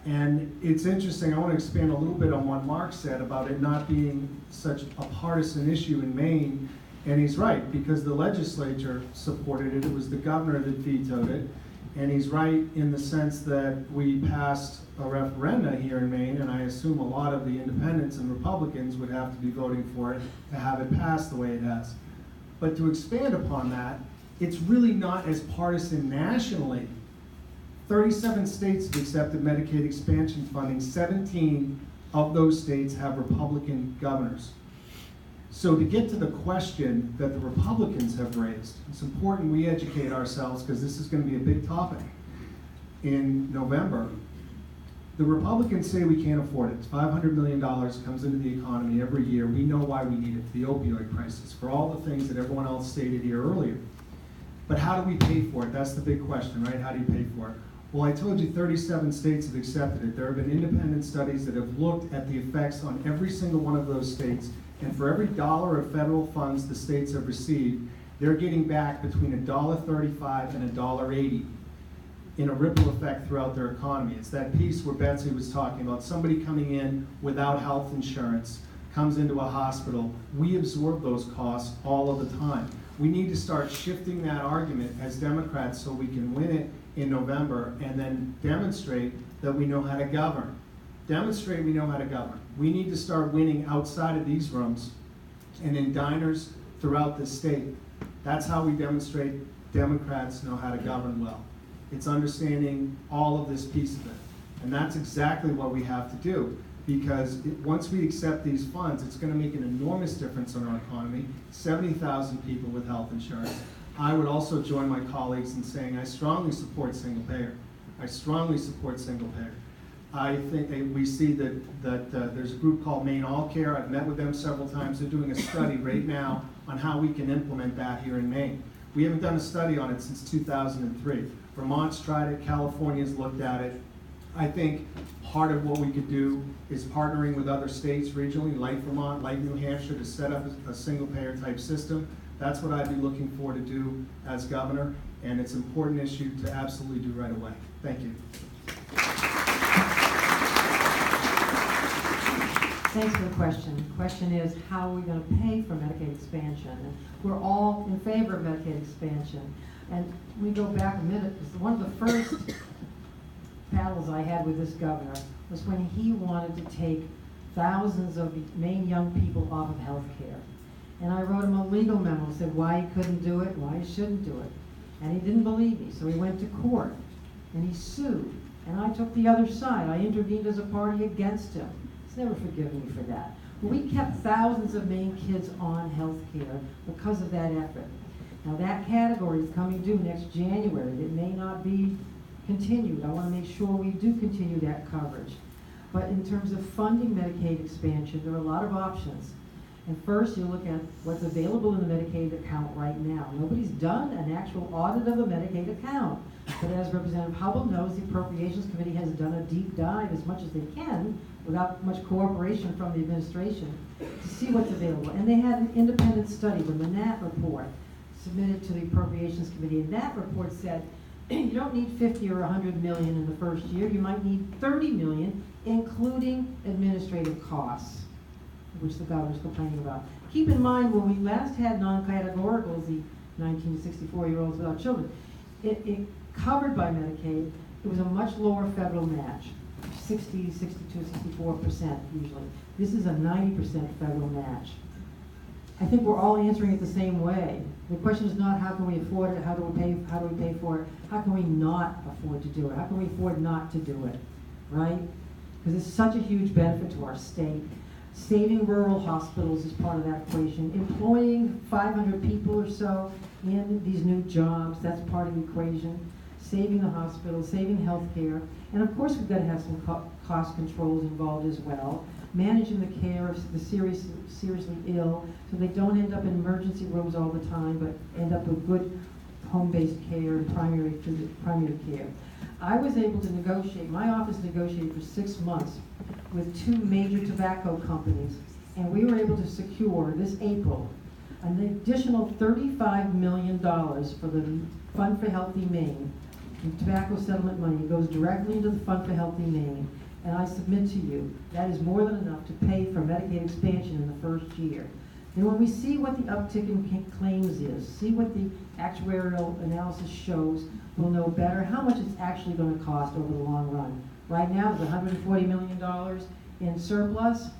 And it's interesting, I want to expand a little bit on what Mark said about it not being such a partisan issue in Maine, and he's right, because the legislature supported it, it was the governor that vetoed it, and he's right in the sense that we passed a referenda here in Maine, and I assume a lot of the independents and Republicans would have to be voting for it to have it passed the way it has. But to expand upon that, it's really not as partisan nationally. 37 states have accepted Medicaid expansion funding. 17 of those states have Republican governors. So to get to the question that the Republicans have raised, it's important we educate ourselves because this is going to be a big topic in November. The Republicans say we can't afford it. It's $500 million comes into the economy every year. We know why we need it, the opioid crisis, for all the things that everyone else stated here earlier. But how do we pay for it? That's the big question, right? How do you pay for it? Well, I told you 37 states have accepted it. There have been independent studies that have looked at the effects on every single one of those states, and for every dollar of federal funds the states have received, they're getting back between $1.35 and $1.80 in a ripple effect throughout their economy. It's that piece where Betsy was talking about somebody coming in without health insurance, comes into a hospital. We absorb those costs all of the time. We need to start shifting that argument as Democrats so we can win it in November and then demonstrate that we know how to govern. Demonstrate we know how to govern. We need to start winning outside of these rooms and in diners throughout the state. That's how we demonstrate Democrats know how to govern well. It's understanding all of this piece of it. And that's exactly what we have to do, because once we accept these funds, it's going to make an enormous difference in our economy. 70,000 people with health insurance. I would also join my colleagues in saying I strongly support single payer. I strongly support single payer. I think we see that there's a group called Maine All Care. I've met with them several times. They're doing a study right now on how we can implement that here in Maine. We haven't done a study on it since 2003. Vermont's tried it, California's looked at it. I think part of what we could do is partnering with other states regionally, like Vermont, like New Hampshire, to set up a single payer type system. That's what I'd be looking for to do as governor, and it's an important issue to absolutely do right away. Thank you. Thanks for the question. The question is, how are we going to pay for Medicaid expansion? And we're all in favor of Medicaid expansion. And we go back a minute, because one of the first battles I had with this governor was when he wanted to take thousands of Maine young people off of health care. And I wrote him a legal memo and said why he couldn't do it, why he shouldn't do it. And he didn't believe me, so he went to court and he sued. And I took the other side. I intervened as a party against him. He's never forgiven me for that. But we kept thousands of Maine kids on health care because of that effort. Now that category is coming due next January. It may not be continued. I want to make sure we do continue that coverage. But in terms of funding Medicaid expansion, there are a lot of options. And first, you look at what's available in the Medicaid account right now. Nobody's done an actual audit of a Medicaid account. But as Representative Hubble knows, the Appropriations Committee has done a deep dive as much as they can, without much cooperation from the administration, to see what's available. And they had an independent study, the Manat report, submitted to the Appropriations Committee. And that report said, you don't need 50 or 100 million in the first year. You might need 30 million, including administrative costs, which the governor's complaining about. Keep in mind, when we last had non-categoricals, the 19 to 64-year-olds without children, it covered by Medicaid, it was a much lower federal match, 60, 62, 64% usually. This is a 90% federal match. I think we're all answering it the same way. The question is not how can we afford it, how do we pay for it, how can we not afford to do it, how can we afford not to do it, right? Because it's such a huge benefit to our state. Saving rural hospitals is part of that equation. Employing 500 people or so in these new jobs, that's part of the equation. Saving the hospitals, saving health care. And of course we've got to have some cost controls involved as well. Managing the care of the seriously ill so they don't end up in emergency rooms all the time, but end up with good home-based care and primary care. I was able to negotiate, my office negotiated for 6 months with 2 major tobacco companies, and we were able to secure this April an additional $35 million for the Fund for Healthy Maine. The tobacco settlement money goes directly into the Fund for Healthy Maine, and I submit to you, that is more than enough to pay for Medicaid expansion in the first year. And when we see what the uptick in claims is, see what the actuarial analysis shows, we'll know better how much it's actually going to cost over the long run. Right now, there's $140 million in surplus,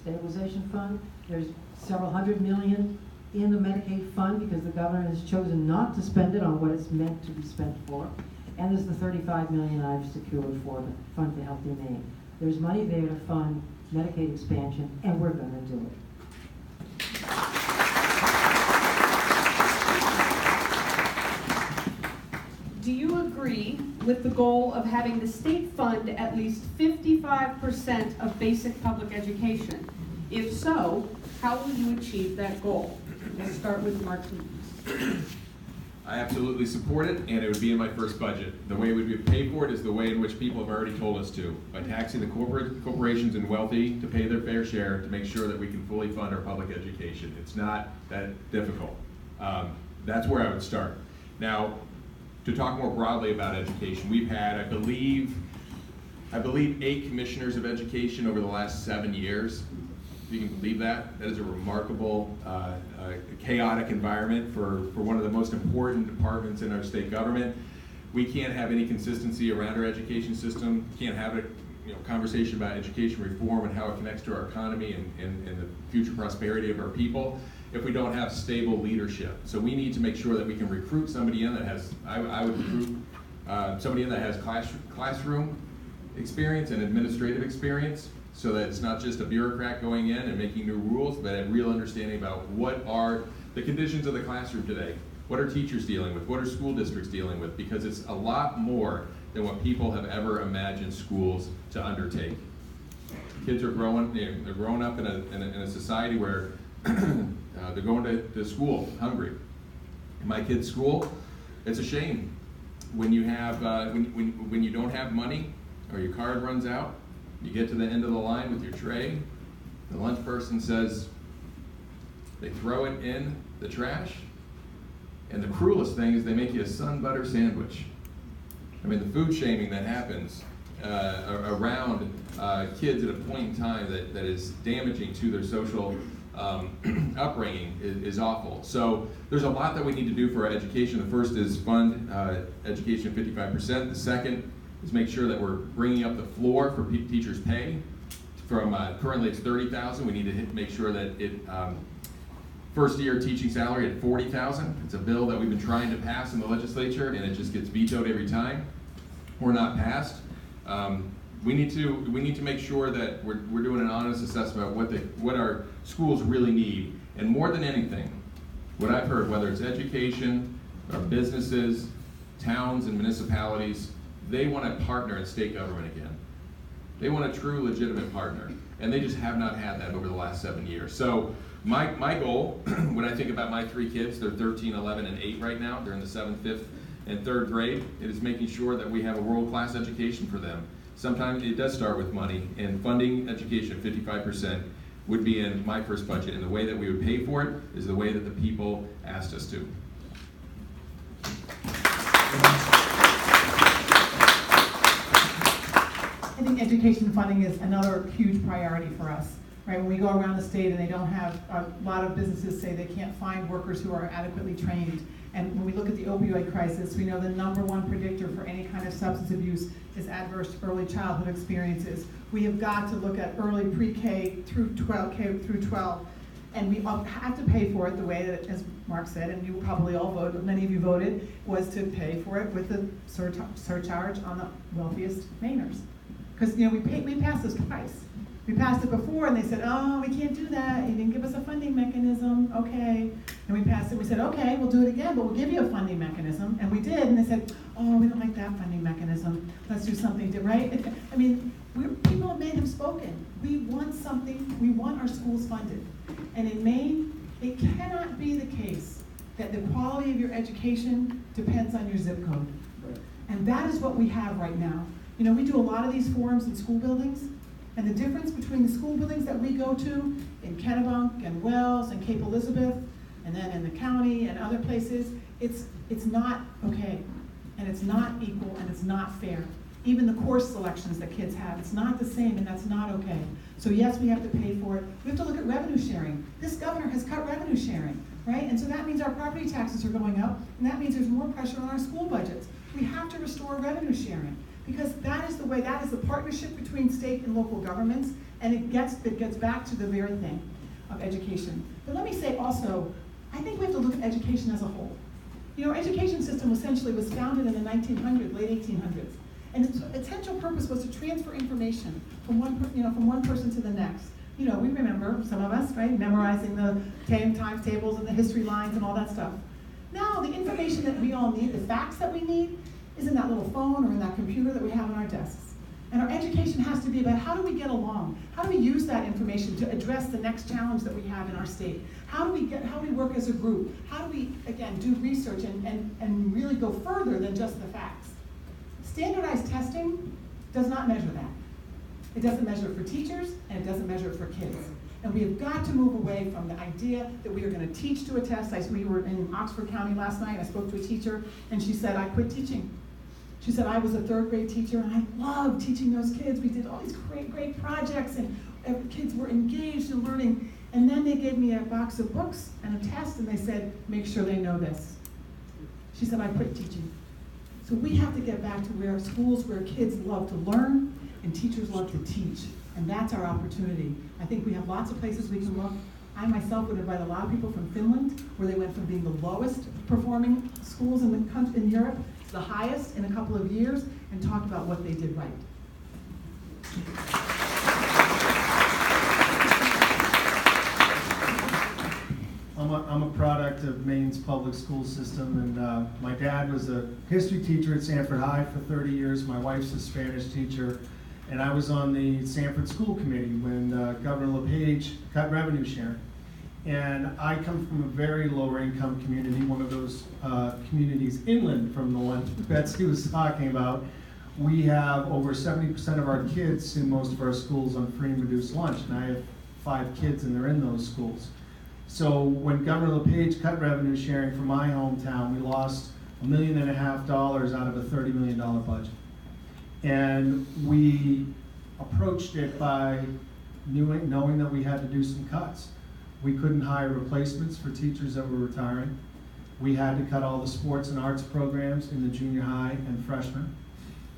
stabilization fund. There's several hundred million in the Medicaid fund because the governor has chosen not to spend it on what it's meant to be spent for. And there's the $35 million I've secured for the Fund for Healthy Maine. There's money there to fund Medicaid expansion, and we're going to do it. Do you agree with the goal of having the state fund at least 55% of basic public education? If so, how will you achieve that goal? Let's start with Marquis. I absolutely support it, and it would be in my first budget. The way we would pay for it is the way in which people have already told us to, by taxing the corporations and wealthy to pay their fair share to make sure that we can fully fund our public education. It's not that difficult. That's where I would start. Now, to talk more broadly about education, we've had, I believe 8 commissioners of education over the last 7 years. If you can believe that, that is a remarkable, chaotic environment for one of the most important departments in our state government. We can't have any consistency around our education system. Can't have a conversation about education reform and how it connects to our economy and the future prosperity of our people if we don't have stable leadership. So we need to make sure that we can recruit somebody in that has, I would recruit somebody in that has classroom experience and administrative experience, so that it's not just a bureaucrat going in and making new rules, but a real understanding about what are the conditions of the classroom today. What are teachers dealing with? What are school districts dealing with? Because it's a lot more than what people have ever imagined schools to undertake. Kids are growing, they're growing up in a society where they're going to school hungry. In my kid's school, it's a shame when you have when you don't have money or your card runs out. You get to the end of the line with your tray. The lunch person says they throw it in the trash, and the cruelest thing is they make you a sun butter sandwich. I mean, the food shaming that happens around kids at a point in time that is damaging to their social upbringing is awful. So there's a lot that we need to do for our education. The first is fund education 55%. The second is make sure that we're bringing up the floor for teachers' pay. From currently it's $30,000. We need to make sure that it first year teaching salary at $40,000. It's a bill that we've been trying to pass in the legislature, and it just gets vetoed every time or not passed. We need to make sure that we're doing an honest assessment of what our schools really need. And more than anything, what I've heard, whether it's education, or businesses, towns and municipalities, they want a partner in state government again. They want a true, legitimate partner, and they just have not had that over the last 7 years. So my goal, when I think about my 3 kids, they're 13, 11, and 8 right now. They're in the 7th, 5th, and 3rd grade. It is making sure that we have a world-class education for them. Sometimes it does start with money, and funding education 55% would be in my first budget, and the way that we would pay for it is the way that the people asked us to. I think education funding is another huge priority for us, right? When we go around the state and they don't have, a lot of businesses say they can't find workers who are adequately trained. And when we look at the opioid crisis, we know the #1 predictor for any kind of substance abuse is adverse early childhood experiences. We have got to look at early pre-K through 12, K through 12, and we have to pay for it the way that, as Mark said, and you probably all voted, many of you voted, was to pay for it with the surcharge on the wealthiest Mainers. Because we passed this twice. We passed it before and they said, oh, we can't do that. You didn't give us a funding mechanism. Okay. And we passed it. We said, okay, we'll do it again, but we'll give you a funding mechanism. And we did. And they said, oh, we don't like that funding mechanism. Let's do something different, right? I mean, people in Maine have spoken. We want something. We want our schools funded. And in Maine, it cannot be the case that the quality of your education depends on your zip code. And that is what we have right now. We do a lot of these forums in school buildings, and the difference between the school buildings that we go to in Kennebunk and Wells and Cape Elizabeth, and then in the county and other places, it's not okay, and it's not equal, and it's not fair. Even the course selections that kids have, it's not the same, and that's not okay. So yes, we have to pay for it. We have to look at revenue sharing. This governor has cut revenue sharing, right? And so that means our property taxes are going up, and that means there's more pressure on our school budgets. We have to restore revenue sharing, because that is the way, that is the partnership between state and local governments, and it gets back to the very thing of education. But let me say also, I think we have to look at education as a whole. Our education system essentially was founded in the 1900s, late 1800s, and its essential purpose was to transfer information from one person to the next. We remember, some of us, right, memorizing the times tables and the history lines and all that stuff. Now, the information that we all need, the facts that we need, is in that little phone or in that computer that we have on our desks. And our education has to be about how do we get along? How do we use that information to address the next challenge that we have in our state? How do we work as a group? How do we, again, do research and really go further than just the facts? Standardized testing does not measure that. It doesn't measure it for teachers, and it doesn't measure it for kids. And we have got to move away from the idea that we are going to teach to a test. We were in Oxford County last night. I spoke to a teacher, and she said, I quit teaching. She said, I was a 3rd grade teacher, and I loved teaching those kids. We did all these great projects, and kids were engaged in learning. And then they gave me a box of books and a test, and they said, make sure they know this. She said, I quit teaching. So we have to get back to where schools where kids love to learn and teachers love to teach. And that's our opportunity. I think we have lots of places we can look. I myself would invite a lot of people from Finland, where they went from being the lowest performing schools in the country, in Europe, to the highest in a couple of years, and talk about what they did right. I'm a product of Maine's public school system, and my dad was a history teacher at Sanford High for 30 years. My wife's a Spanish teacher, and I was on the Sanford School Committee when Governor LePage cut revenue sharing. And I come from a very lower income community, one of those communities inland from the one Betsy was talking about. We have over 70% of our kids in most of our schools on free and reduced lunch, and I have 5 kids and they're in those schools. So when Governor LePage cut revenue sharing from my hometown, we lost $1.5 million out of a $30 million budget. And we approached it by knowing that we had to do some cuts. We couldn't hire replacements for teachers that were retiring. We had to cut all the sports and arts programs in the junior high and freshmen.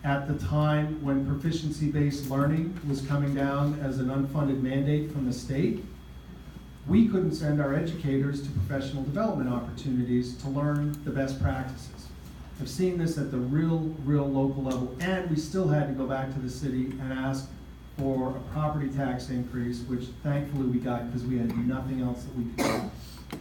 At the time when proficiency-based learning was coming down as an unfunded mandate from the state, we couldn't send our educators to professional development opportunities to learn the best practices. I've seen this at the real local level, and we still had to go back to the city and ask for a property tax increase, which thankfully we got because we had nothing else that we could do.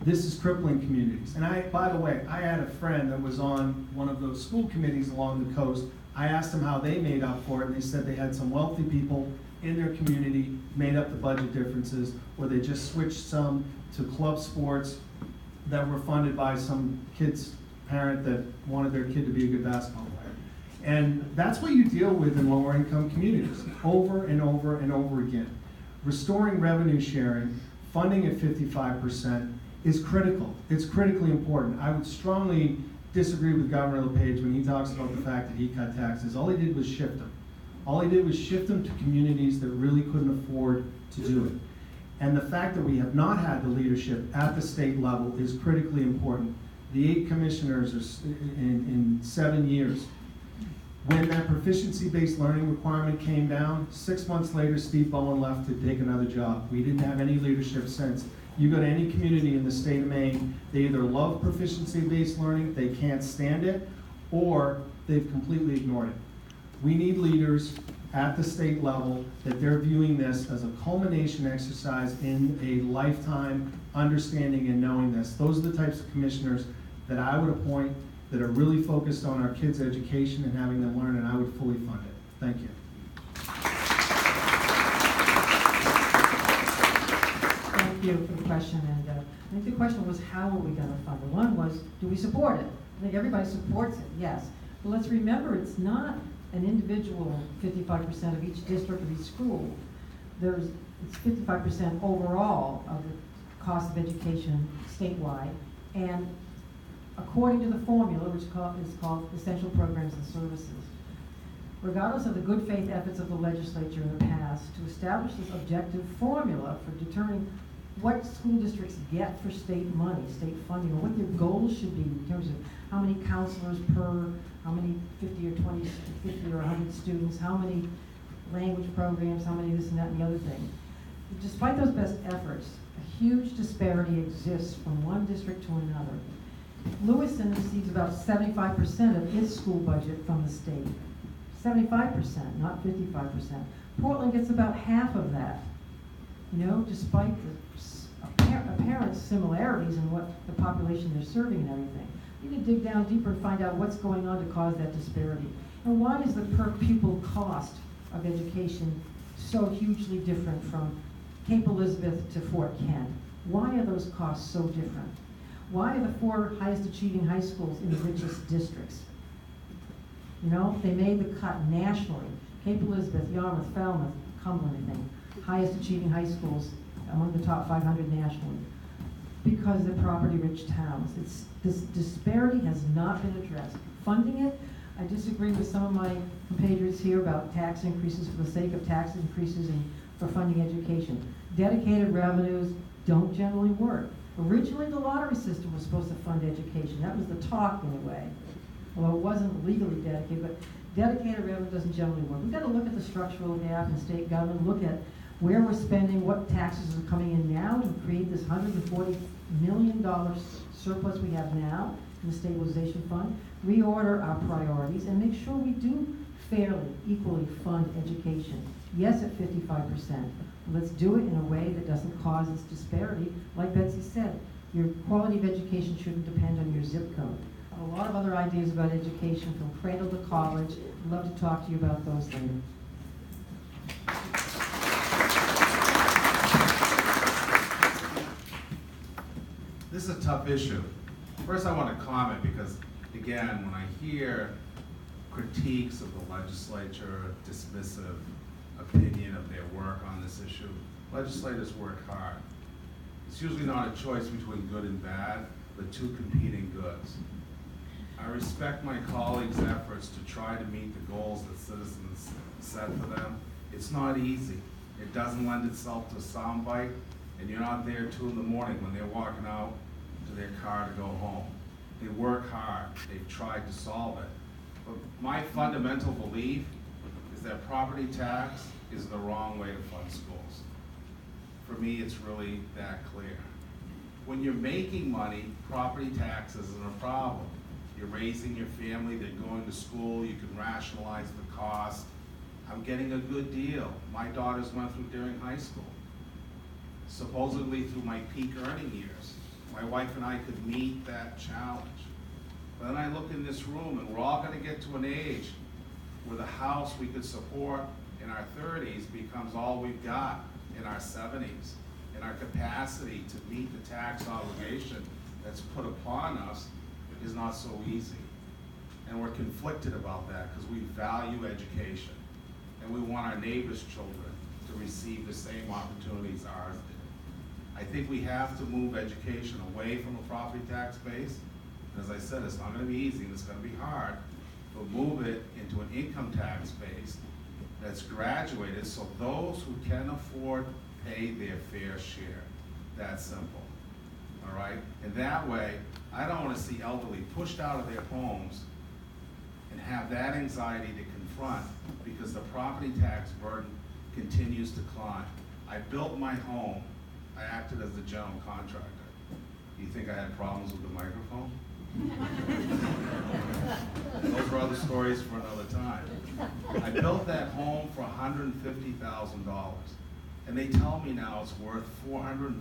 This is crippling communities. And by the way, I had a friend that was on one of those school committees along the coast. I asked them how they made up for it, and they said they had some wealthy people in their community made up the budget differences, or they just switched some to club sports that were funded by some kid's parent that wanted their kid to be a good basketball player. And that's what you deal with in lower income communities over and over and over again. Restoring revenue sharing, funding at 55% is critical. It's critically important. I would strongly disagree with Governor LePage when he talks about the fact that he cut taxes. All he did was shift them. All he did was shift them to communities that really couldn't afford to do it. And the fact that we have not had the leadership at the state level is critically important. The 8 commissioners are in 7 years. When that proficiency-based learning requirement came down, 6 months later, Steve Bowen left to take another job. We didn't have any leadership since. You go to any community in the state of Maine, they either love proficiency-based learning, they can't stand it, or they've completely ignored it. We need leaders at the state level that they're viewing this as a culmination exercise in a lifetime understanding and knowing this. Those are the types of commissioners that I would appoint that are really focused on our kids' education and having them learn, and I would fully fund it. Thank you. Thank you for the question, and I think the question was, how are we going to fund it? One was, do we support it? I think everybody supports it, yes. But let's remember, it's not an individual 55% of each district of each school. It's 55% overall of the cost of education statewide, and according to the formula, which is called Essential Programs and Services. Regardless of the good faith efforts of the legislature in the past to establish this objective formula for determining what school districts get for state money, state funding, or what their goals should be in terms of how many counselors per, how many 50 or 20, 50 or 100 students, how many language programs, how many this and that and the other thing. Despite those best efforts, a huge disparity exists from one district to another. Lewiston receives about 75% of its school budget from the state. 75%, not 55%. Portland gets about half of that. You know, despite the apparent similarities in what the population they're serving and everything. You need to dig down deeper and find out what's going on to cause that disparity. And why is the per pupil cost of education so hugely different from Cape Elizabeth to Fort Kent? Why are those costs so different? Why are the 4 highest achieving high schools in the richest districts? You know, they made the cut nationally. Cape Elizabeth, Yarmouth, Falmouth, Cumberland, I think, highest achieving high schools among the top 500 nationally, because they're property-rich towns. This disparity has not been addressed. Funding it, I disagree with some of my compatriots here about tax increases for the sake of tax increases and for funding education. Dedicated revenues don't generally work. Originally, the lottery system was supposed to fund education. That was the talk, in a way. Although it wasn't legally dedicated, but dedicated revenue doesn't generally work. We've got to look at the structural gap in state government, look at where we're spending, what taxes are coming in now to create this $140 million surplus we have now in the stabilization fund, reorder our priorities, and make sure we do fairly, equally fund education. Yes, at 55%. Let's do it in a way that doesn't cause this disparity. Like Betsy said, Your quality of education shouldn't depend on your zip code. I have a lot of other ideas about education from cradle to college. I'd love to talk to you about those later. This is a tough issue. First, I want to comment because, again, when I hear critiques of the legislature, dismissive opinion of their work on this issue, legislators work hard. It's usually not a choice between good and bad, but two competing goods. I respect my colleagues' efforts to try to meet the goals that citizens set for them. It's not easy. It doesn't lend itself to a soundbite, and you're not there 2 in the morning when they're walking out to their car to go home. They work hard. They've tried to solve it. But my fundamental belief is that property tax is the wrong way to fund schools. For me, it's really that clear. When you're making money, property tax isn't a problem. You're raising your family, they're going to school, you can rationalize the cost. I'm getting a good deal. My daughters went through during high school. Supposedly through my peak earning years. My wife and I could meet that challenge. But then I look in this room and we're all gonna get to an age where the house we could support in our 30s becomes all we've got in our 70s. And our capacity to meet the tax obligation that's put upon us is not so easy. And we're conflicted about that because we value education and we want our neighbors' children to receive the same opportunities ours did. I think we have to move education away from a property tax base. As I said, it's not going to be easy and it's going to be hard, but move it into an income tax base that's graduated so those who can afford pay their fair share. That's simple. All right? And that way, I don't want to see elderly pushed out of their homes and have that anxiety to confront because the property tax burden continues to climb. I built my home. I acted as the general contractor. Do you think I had problems with the microphone? Those are other stories for another time. I built that home for $150,000. And they tell me now it's worth $450,000.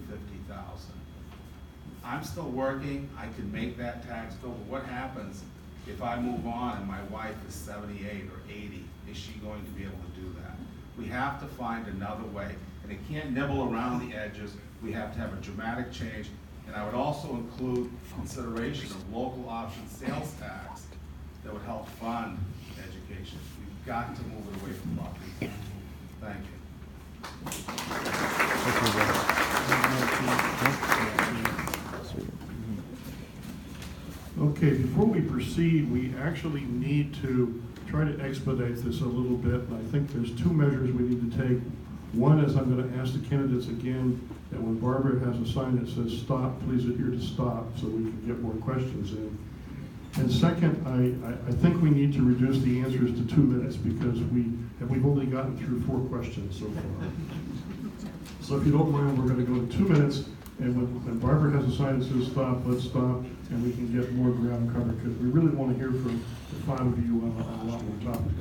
I'm still working, I can make that tax bill, but what happens if I move on and my wife is 78 or 80? Is she going to be able to do that? We have to find another way, and it can't nibble around the edges. We have to have a dramatic change, and I would also include consideration of local option sales tax that would help fund education. We've got to move it away from property. Thank you. Okay, before we proceed, we actually need to try to expedite this a little bit, and I think there's 2 measures we need to take. One is I'm going to ask the candidates again that when Barbara has a sign that says stop, please adhere to stop so we can get more questions in. And second, I think we need to reduce the answers to 2 minutes because we've only gotten through 4 questions so far. So if you don't mind, we're going to go to 2 minutes, and when Barbara has a sign that says stop, let's stop, and we can get more ground covered because we really want to hear from the 5 of you on a lot more topics.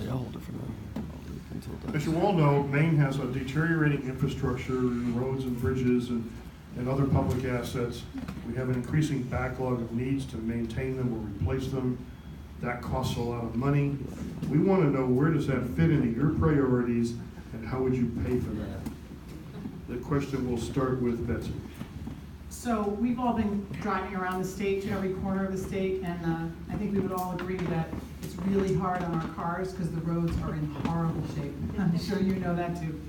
As you all know, Maine has a deteriorating infrastructure in roads and bridges and other public assets. We have an increasing backlog of needs to maintain them or replace them. That costs a lot of money. We want to know, where does that fit into your priorities and how would you pay for that? The question will start with Betsy. So we've all been driving around the state to every corner of the state, and I think we would all agree that it's really hard on our cars because the roads are in horrible shape. I'm sure you know that too.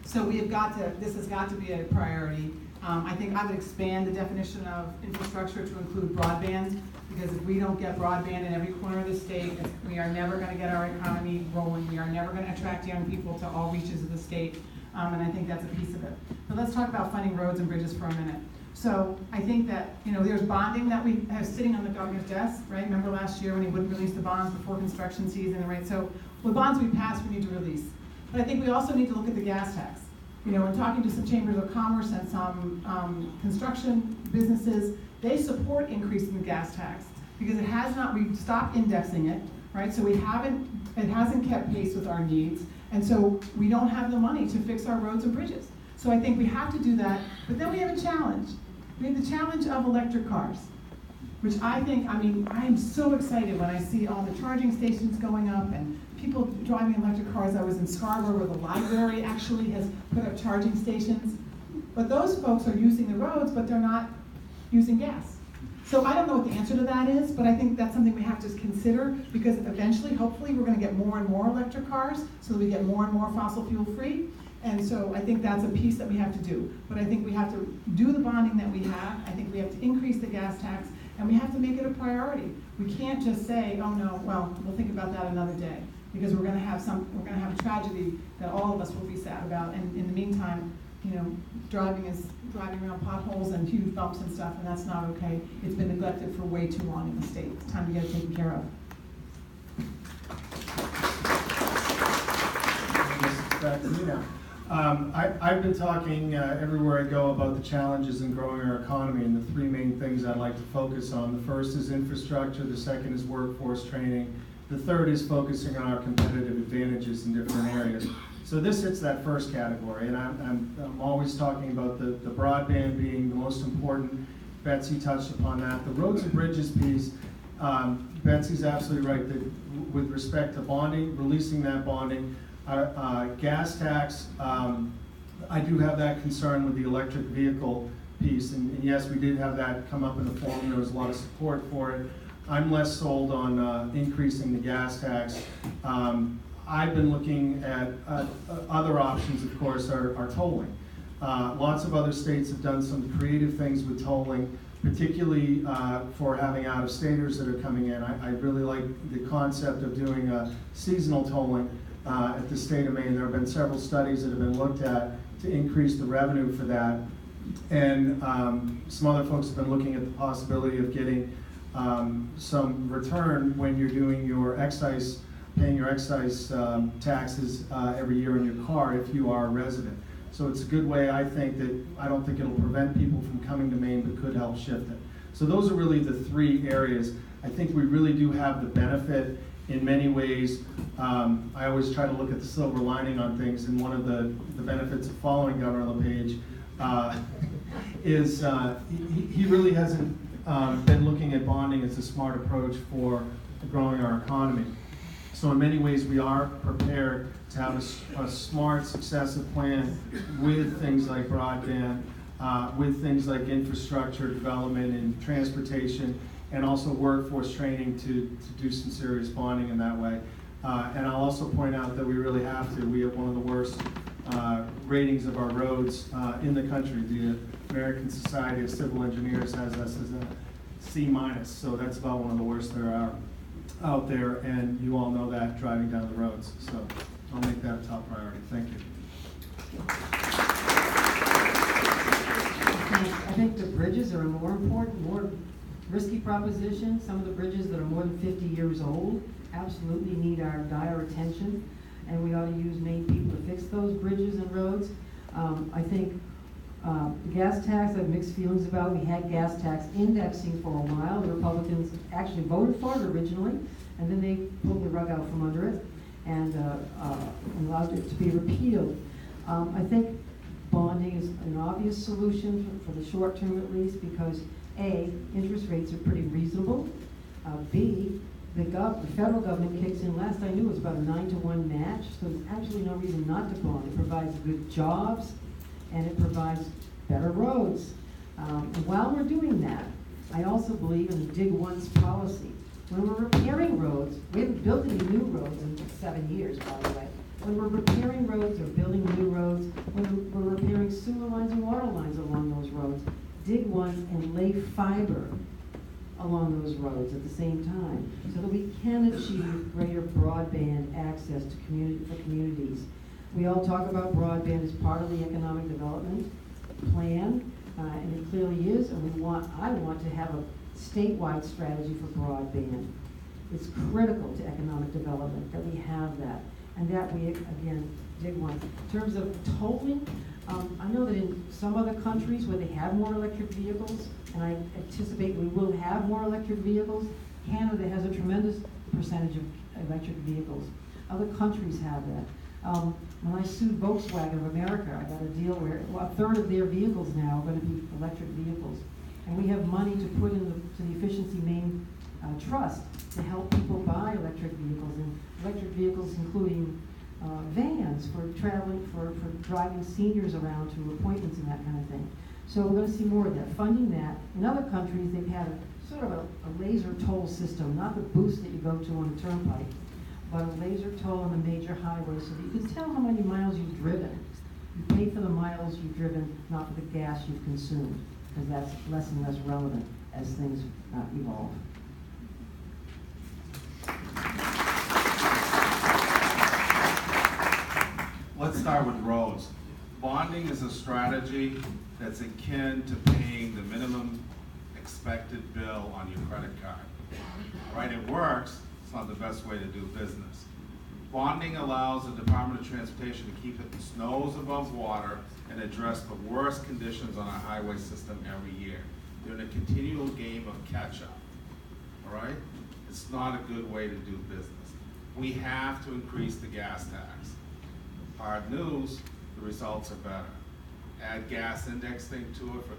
So this has got to be a priority. I think I would expand the definition of infrastructure to include broadband, because if we don't get broadband in every corner of the state, we are never going to get our economy rolling. We are never going to attract young people to all reaches of the state, and I think that's a piece of it. But let's talk about funding roads and bridges for a minute. So I think that, there's bonding that we have sitting on the governor's desk, right? Remember last year when he wouldn't release the bonds before construction season, right? So the bonds we passed, we need to release. But I think we also need to look at the gas tax. In talking to some chambers of commerce and some construction businesses, they support increasing the gas tax because we've stopped indexing it, right? So it hasn't kept pace with our needs. And so we don't have the money to fix our roads and bridges. So I think we have to do that, but then we have a challenge. We have the challenge of electric cars, which I think, I mean, I am so excited when I see all the charging stations going up and people driving electric cars. I was in Scarborough where the library actually has put up charging stations. But those folks are using the roads, but they're not using gas. So I don't know what the answer to that is, but I think that's something we have to consider, because eventually, hopefully, we're gonna get more and more electric cars so that we get more and more fossil fuel free. And so I think that's a piece that we have to do. But I think we have to do the bonding that we have. I think we have to increase the gas tax, and we have to make it a priority. We can't just say, oh no, well, we'll think about that another day, because we're gonna have a tragedy that all of us will be sad about. And in the meantime, you know, driving around potholes and huge bumps and stuff, and that's not okay. It's been neglected for way too long in the state. It's time to get it taken care of. Back to me now. I've been talking everywhere I go about the challenges in growing our economy, and the three main things I'd like to focus on. The first is infrastructure, the second is workforce training, the third is focusing on our competitive advantages in different areas. So this hits that first category, and I'm always talking about the broadband being the most important. Betsy touched upon that. The roads and bridges piece, Betsy's absolutely right that with respect to bonding, releasing that bonding, gas tax, I do have that concern with the electric vehicle piece, and yes, we did have that come up in the forum. There was a lot of support for it. I'm less sold on increasing the gas tax. I've been looking at other options, of course, are tolling. Lots of other states have done some creative things with tolling, particularly for having out-of-staters that are coming in. I really like the concept of doing seasonal tolling at the state of Maine. There have been several studies that have been looked at to increase the revenue for that. And some other folks have been looking at the possibility of getting some return when you're doing your excise, paying your excise taxes every year in your car if you are a resident. So it's a good way, I think, that I don't think it'll prevent people from coming to Maine, but could help shift it. So those are really the three areas. I think we really do have the benefit in many ways. I always try to look at the silver lining on things, and one of the benefits of following Governor LePage is he really hasn't been looking at bonding as a smart approach for growing our economy. So in many ways, we are prepared to have a smart, successive plan with things like broadband, with things like infrastructure development and transportation, and also workforce training to do some serious bonding in that way. And I'll also point out that we really have to. We have one of the worst ratings of our roads in the country. The American Society of Civil Engineers has us as a C-, so that's about one of the worst there are out there, and you all know that driving down the roads. So I'll make that a top priority. Thank you. I think the bridges are a more important, more risky proposition. Some of the bridges that are more than 50 years old absolutely need our dire attention, and we ought to use Maine people to fix those bridges and roads. I think gas tax, I have mixed feelings about. We had gas tax indexing for a while. The Republicans actually voted for it originally, and then they pulled the rug out from under it and allowed it to be repealed. I think bonding is an obvious solution for the short term at least, because A, interest rates are pretty reasonable. B, the federal government kicks in. Last I knew it was about a 9-to-1 match, so there's absolutely no reason not to bond. It provides good jobs, and it provides better roads. And while we're doing that, I also believe in the Dig Once policy. When we're repairing roads, we haven't built any new roads in 7 years, by the way. When we're repairing roads or building new roads, when we're repairing sewer lines and water lines along those roads, dig once and lay fiber along those roads at the same time, so that we can achieve greater broadband access to communities. We all talk about broadband as part of the economic development plan, and it clearly is, and I want to have a statewide strategy for broadband. It's critical to economic development that we have that, and that we, again, dig once. In terms of tolling, I know that in some other countries where they have more electric vehicles, and I anticipate we will have more electric vehicles, Canada has a tremendous percentage of electric vehicles. Other countries have that. When I sued Volkswagen of America, I got a deal where a third of their vehicles now are going to be electric vehicles. And we have money to put into the Efficiency Main Trust to help people buy electric vehicles, and electric vehicles including vans for traveling, for driving seniors around to appointments and that kind of thing. So we're going to see more of that. Funding that. In other countries, they've had sort of a laser toll system, not the boost that you go to on the turnpike, but a laser toll on the major highways so that you can tell how many miles you've driven. You pay for the miles you've driven, not for the gas you've consumed, because that's less and less relevant as things evolve. Let's start with roads. Bonding is a strategy that's akin to paying the minimum expected bill on your credit card. All right, it works. It's not the best way to do business. Bonding allows the Department of Transportation to keep its nose above water and address the worst conditions on our highway system every year. They're in a continual game of catch-up. All right? It's not a good way to do business. We have to increase the gas tax. Hard news, the results are better. Add gas indexing to it for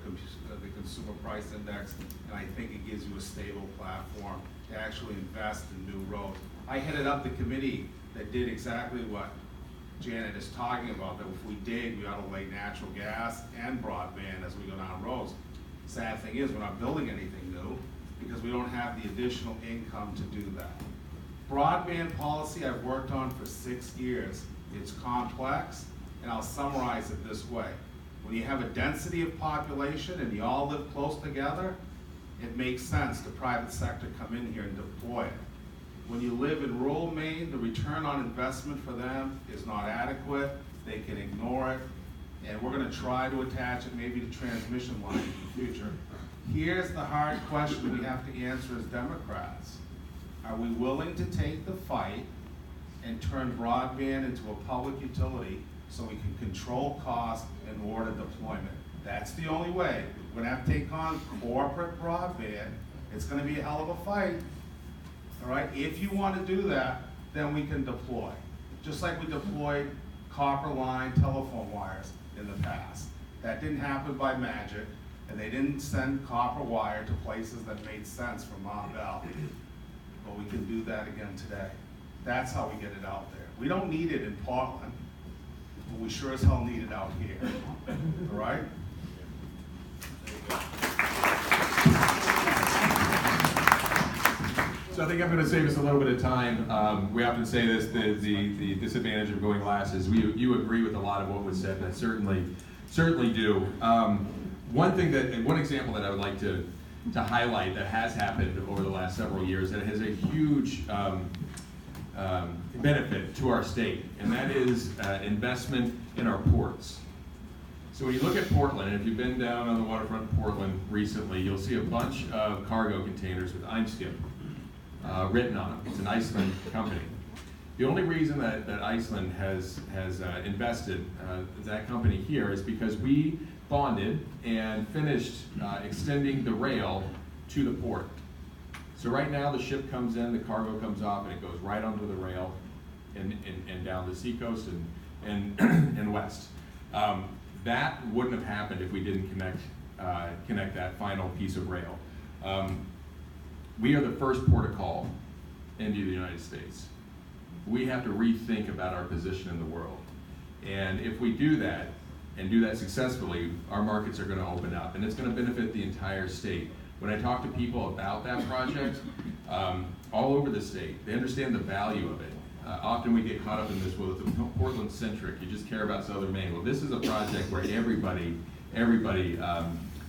the consumer price index, and I think it gives you a stable platform to actually invest in new roads. I headed up the committee that did exactly what Janet is talking about, that if we dig, we ought to lay natural gas and broadband as we go down roads. Sad thing is, we're not building anything new because we don't have the additional income to do that. Broadband policy I've worked on for 6 years. It's complex, and I'll summarize it this way. When you have a density of population and you all live close together, it makes sense the private sector come in here and deploy it. When you live in rural Maine, the return on investment for them is not adequate. They can ignore it, and we're going to try to attach it maybe to transmission lines in the future. Here's the hard question we have to answer as Democrats. Are we willing to take the fight and turn broadband into a public utility so we can control cost and order deployment? That's the only way. We're going to have to take on corporate broadband. It's going to be a hell of a fight. All right, if you want to do that, then we can deploy. Just like we deployed copper line telephone wires in the past. That didn't happen by magic, and they didn't send copper wire to places that made sense for Mont Bell. But we can do that again today. That's how we get it out there. We don't need it in Portland, but we sure as hell need it out here. All right? There you go. So I think I'm going to save us a little bit of time. We often say this, the disadvantage of going last is you agree with a lot of what was said, and I certainly do. One example that I would like to highlight that has happened over the last several years that has a huge benefit to our state, and that is investment in our ports. So when you look at Portland, and if you've been down on the waterfront of Portland recently, you'll see a bunch of cargo containers with Eimskip written on them. It's an Iceland company. The only reason that Iceland has invested that company here is because we bonded and finished extending the rail to the port. So right now the ship comes in, the cargo comes off, and it goes right onto the rail and down the seacoast and west. That wouldn't have happened if we didn't connect that final piece of rail. We are the first port of call into the United States. We have to rethink about our position in the world. And if we do that, and do that successfully, our markets are going to open up, and it's going to benefit the entire state. When I talk to people about that project, all over the state, they understand the value of it. Often we get caught up in this, well, it's Portland-centric, you just care about Southern Maine. Well, this is a project where everybody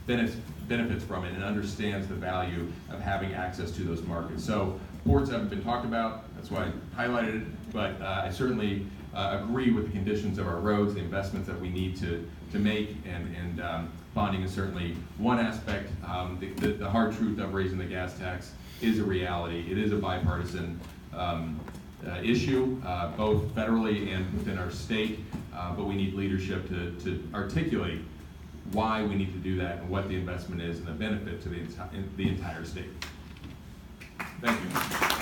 benefits from it and understands the value of having access to those markets. So ports haven't been talked about, that's why I highlighted it, but I certainly agree with the conditions of our roads, the investments that we need to make, and bonding is certainly one aspect. The hard truth of raising the gas tax is a reality. It is a bipartisan issue, both federally and within our state, but we need leadership to articulate why we need to do that and what the investment is and the benefit to the entire state. Thank you.